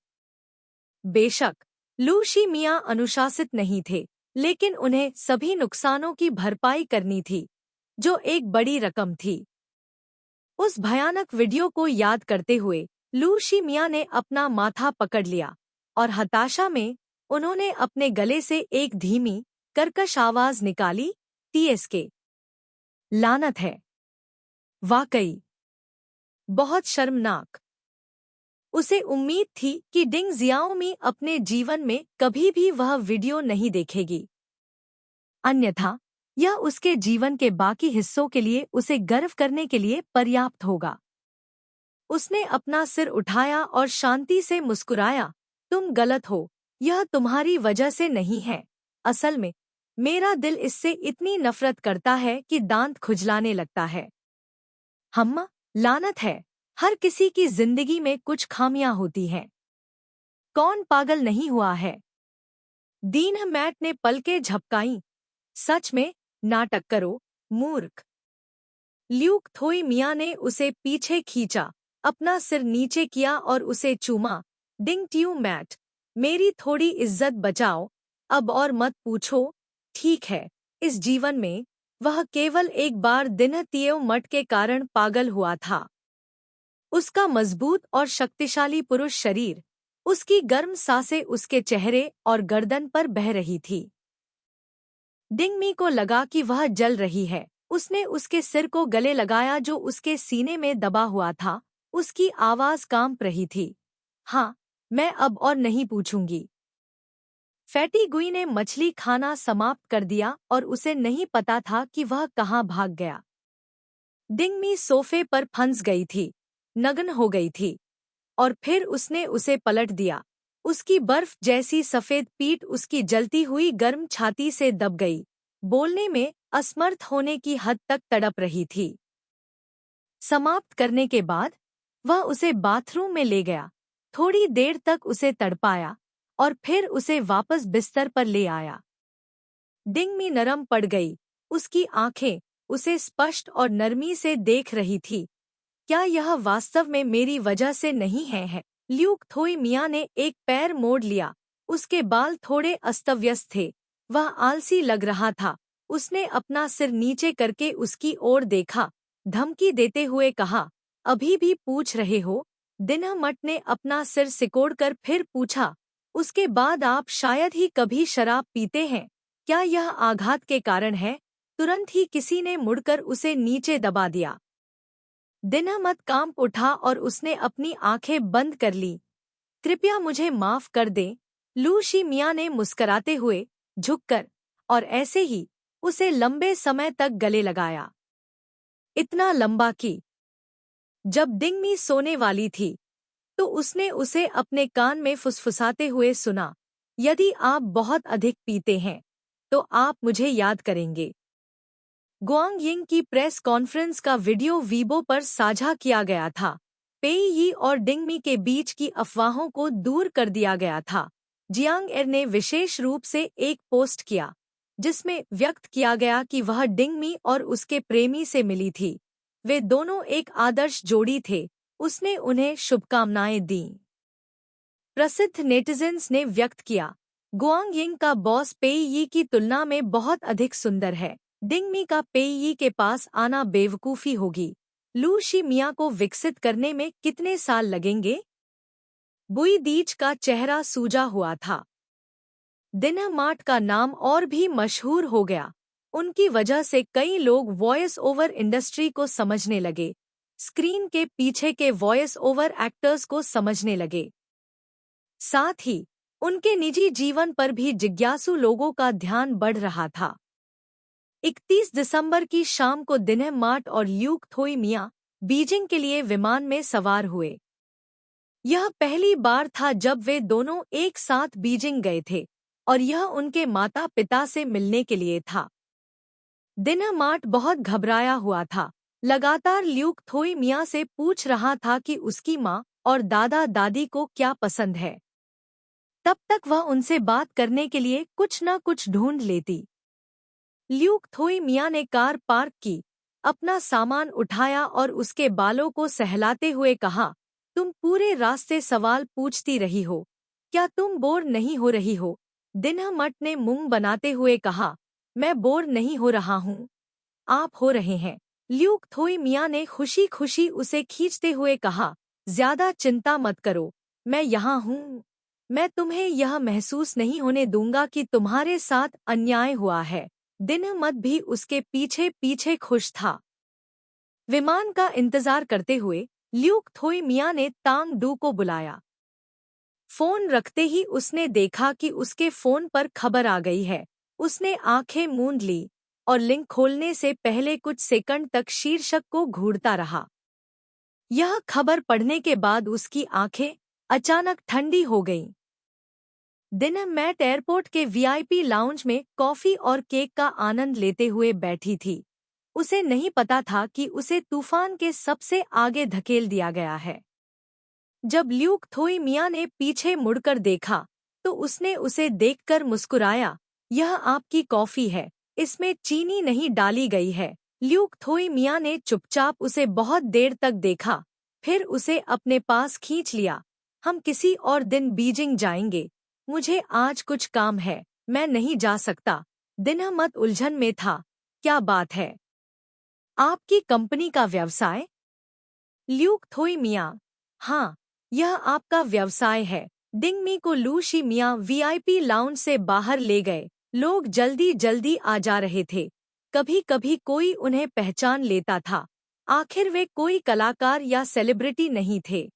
बेशक लू शिमिया अनुशासित नहीं थे, लेकिन उन्हें सभी नुकसानों की भरपाई करनी थी, जो एक बड़ी रकम थी। उस भयानक वीडियो को याद करते हुए लू शिमिया ने अपना माथा पकड़ लिया और हताशा में उन्होंने अपने गले से एक धीमी, कर्कश आवाज निकाली, TSK। लानत है। वाकई बहुत शर्मनाक। उसे उम्मीद थी कि डिंग जियाओमी अपने जीवन में कभी भी वह वीडियो नहीं देखेगी। अन्यथा यह उसके जीवन के बाकी हिस्सों के लिए उसे गर्व करने के लिए पर्याप्त होगा। उसने अपना सिर उठाया और शांति से मुस्कुराया। तुम गलत हो, यह तुम्हारी वजह से नहीं है। असल में मेरा दिल इससे इतनी नफरत करता है कि दांत खुजलाने लगता है। हम्मा, लानत है। हर किसी की जिंदगी में कुछ खामियां होती हैं। कौन पागल नहीं हुआ है? दीन मैट ने पलकें झपकाईं। सच में, नाटक करो, मूर्ख। ल्यूक थोइमिया ने उसे पीछे खींचा, अपना सिर नीचे किया और उसे चूमा। डिंग ट्यू मैट, मेरी थोड़ी इज्जत बचाओ, अब और मत पूछो। ठीक है, इस जीवन में वह केवल एक बार दिनहतिएव मठ के कारण पागल हुआ था। उसका मजबूत और शक्तिशाली पुरुष शरीर, उसकी गर्म सांसें उसके चेहरे और गर्दन पर बह रही थी। डिंगमी को लगा कि वह जल रही है। उसने उसके सिर को गले लगाया जो उसके सीने में दबा हुआ था। उसकी आवाज कांप रही थी। हाँ, मैं अब और नहीं पूछूंगी। फैटी गुई ने मछली खाना समाप्त कर दिया और उसे नहीं पता था कि वह कहाँ भाग गया। डिंगमी सोफे पर फंस गई थी, नग्न हो गई थी, और फिर उसने उसे पलट दिया। उसकी बर्फ जैसी सफेद पीठ उसकी जलती हुई गर्म छाती से दब गई। बोलने में असमर्थ होने की हद तक तड़प रही थी। समाप्त करने के बाद वह उसे बाथरूम में ले गया, थोड़ी देर तक उसे तड़पाया और फिर उसे वापस बिस्तर पर ले आया। डिंगमी नरम पड़ गई, उसकी आंखें उसे स्पष्ट और नरमी से देख रही थी। क्या यह वास्तव में मेरी वजह से नहीं है? ल्यूक थोइमिया ने एक पैर मोड़ लिया। उसके बाल थोड़े अस्तव्यस्त थे, वह आलसी लग रहा था। उसने अपना सिर नीचे करके उसकी ओर देखा, धमकी देते हुए कहा, अभी भी पूछ रहे हो? दिनमट ने अपना सिर सिकोड़कर फिर पूछा, उसके बाद आप शायद ही कभी शराब पीते हैं। क्या यह आघात के कारण है? तुरंत ही किसी ने मुड़कर उसे नीचे दबा दिया। दिनमत कांप उठा और उसने अपनी आंखें बंद कर ली। कृपया मुझे माफ कर दें, लू शी मियां ने मुस्कराते हुए झुककर और ऐसे ही उसे लंबे समय तक गले लगाया। इतना लंबा कि जब डिंगमी सोने वाली थी तो उसने उसे अपने कान में फुसफुसाते हुए सुना, यदि आप बहुत अधिक पीते हैं तो आप मुझे याद करेंगे। गुआंग यिंग की प्रेस कॉन्फ्रेंस का वीडियो वीबो पर साझा किया गया था। पेई यी और डिंगमी के बीच की अफवाहों को दूर कर दिया गया था। जियांग एर ने विशेष रूप से एक पोस्ट किया जिसमें व्यक्त किया गया कि वह डिंगमी और उसके प्रेमी से मिली थी। वे दोनों एक आदर्श जोड़ी थे। उसने उन्हें शुभकामनाएं दीं। प्रसिद्ध नेटिजन्स ने व्यक्त किया, गुआंग यिंग का बॉस पेई यी की तुलना में बहुत अधिक सुंदर है। डिंगमी का पेई यी के पास आना बेवकूफ़ी होगी। लू शी मियां को विकसित करने में कितने साल लगेंगे? बुई दीच का चेहरा सूजा हुआ था। दिनमाट का नाम और भी मशहूर हो गया। उनकी वजह से कई लोग वॉइस ओवर इंडस्ट्री को समझने लगे, स्क्रीन के पीछे के वॉइस ओवर एक्टर्स को समझने लगे। साथ ही उनके निजी जीवन पर भी जिज्ञासु लोगों का ध्यान बढ़ रहा था। 31 दिसंबर की शाम को दिनमाट और ल्यूक थोई मियां बीजिंग के लिए विमान में सवार हुए। यह पहली बार था जब वे दोनों एक साथ बीजिंग गए थे और यह उनके माता पिता से मिलने के लिए था। दिनमाट बहुत घबराया हुआ था, लगातार ल्यूक थोई मियां से पूछ रहा था कि उसकी माँ और दादा दादी को क्या पसंद है। तब तक वह उनसे बात करने के लिए कुछ न कुछ ढूंढ लेती। ल्यूक थोई मियां ने कार पार्क की, अपना सामान उठाया और उसके बालों को सहलाते हुए कहा, तुम पूरे रास्ते सवाल पूछती रही हो, क्या तुम बोर नहीं हो रही हो? दिनमट ने मुंह बनाते हुए कहा, मैं बोर नहीं हो रहा हूँ, आप हो रहे हैं। ल्यूक थोई मियां ने खुशी खुशी उसे खींचते हुए कहा, ज्यादा चिंता मत करो, मैं यहाँ हूँ। मैं तुम्हें यह महसूस नहीं होने दूंगा कि तुम्हारे साथ अन्याय हुआ है। दिनमत भी उसके पीछे पीछे खुश था। विमान का इंतजार करते हुए ल्यूक थोई मियां ने तांग डू को बुलाया। फोन रखते ही उसने देखा कि उसके फोन पर खबर आ गई है। उसने आंखें मूंद ली और लिंक खोलने से पहले कुछ सेकंड तक शीर्षक को घूरता रहा। यह खबर पढ़ने के बाद उसकी आंखें अचानक ठंडी हो गईं। दिनमैट एयरपोर्ट के वीआईपी लाउंज में कॉफी और केक का आनंद लेते हुए बैठी थी। उसे नहीं पता था कि उसे तूफान के सबसे आगे धकेल दिया गया है। जब ल्यूक थोई मियां ने पीछे मुड़कर देखा तो उसने उसे देखकर मुस्कुराया, यह आपकी कॉफी है, इसमें चीनी नहीं डाली गई है। ल्यूक थोई मियां ने चुपचाप उसे बहुत देर तक देखा, फिर उसे अपने पास खींच लिया। हम किसी और दिन बीजिंग जाएंगे, मुझे आज कुछ काम है, मैं नहीं जा सकता। दिनमत उलझन में था, क्या बात है? आपकी कंपनी का व्यवसाय? ल्यूक थोई मियां, हाँ, यह आपका व्यवसाय है। डिंगमी को लू शी मियां वीआईपी लाउंज से बाहर ले गए। लोग जल्दी जल्दी आ जा रहे थे। कभी कभी कोई उन्हें पहचान लेता था। आखिर वे कोई कलाकार या सेलिब्रिटी नहीं थे।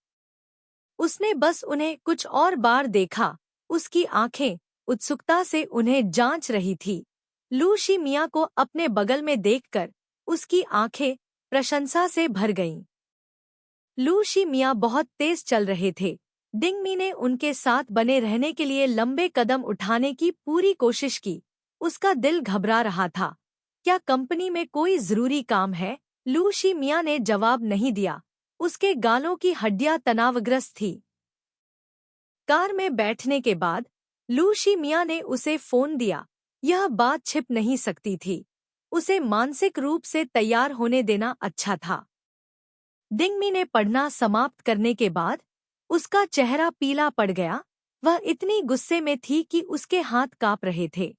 उसने बस उन्हें कुछ और बार देखा। उसकी आंखें उत्सुकता से उन्हें जांच रही थी। लू शी मियां को अपने बगल में देखकर उसकी आंखें प्रशंसा से भर गईं। लू शी मियां बहुत तेज चल रहे थे। डिंगमी ने उनके साथ बने रहने के लिए लंबे कदम उठाने की पूरी कोशिश की। उसका दिल घबरा रहा था। क्या कंपनी में कोई जरूरी काम है? लू शी मियां ने जवाब नहीं दिया। उसके गालों की हड्डियां तनावग्रस्त थी। कार में बैठने के बाद लू शी मियां ने उसे फोन दिया। यह बात छिप नहीं सकती थी। उसे मानसिक रूप से तैयार होने देना अच्छा था। डिंगमी ने पढ़ना समाप्त करने के बाद उसका चेहरा पीला पड़ गया। वह इतनी गुस्से में थी कि उसके हाथ कांप रहे थे।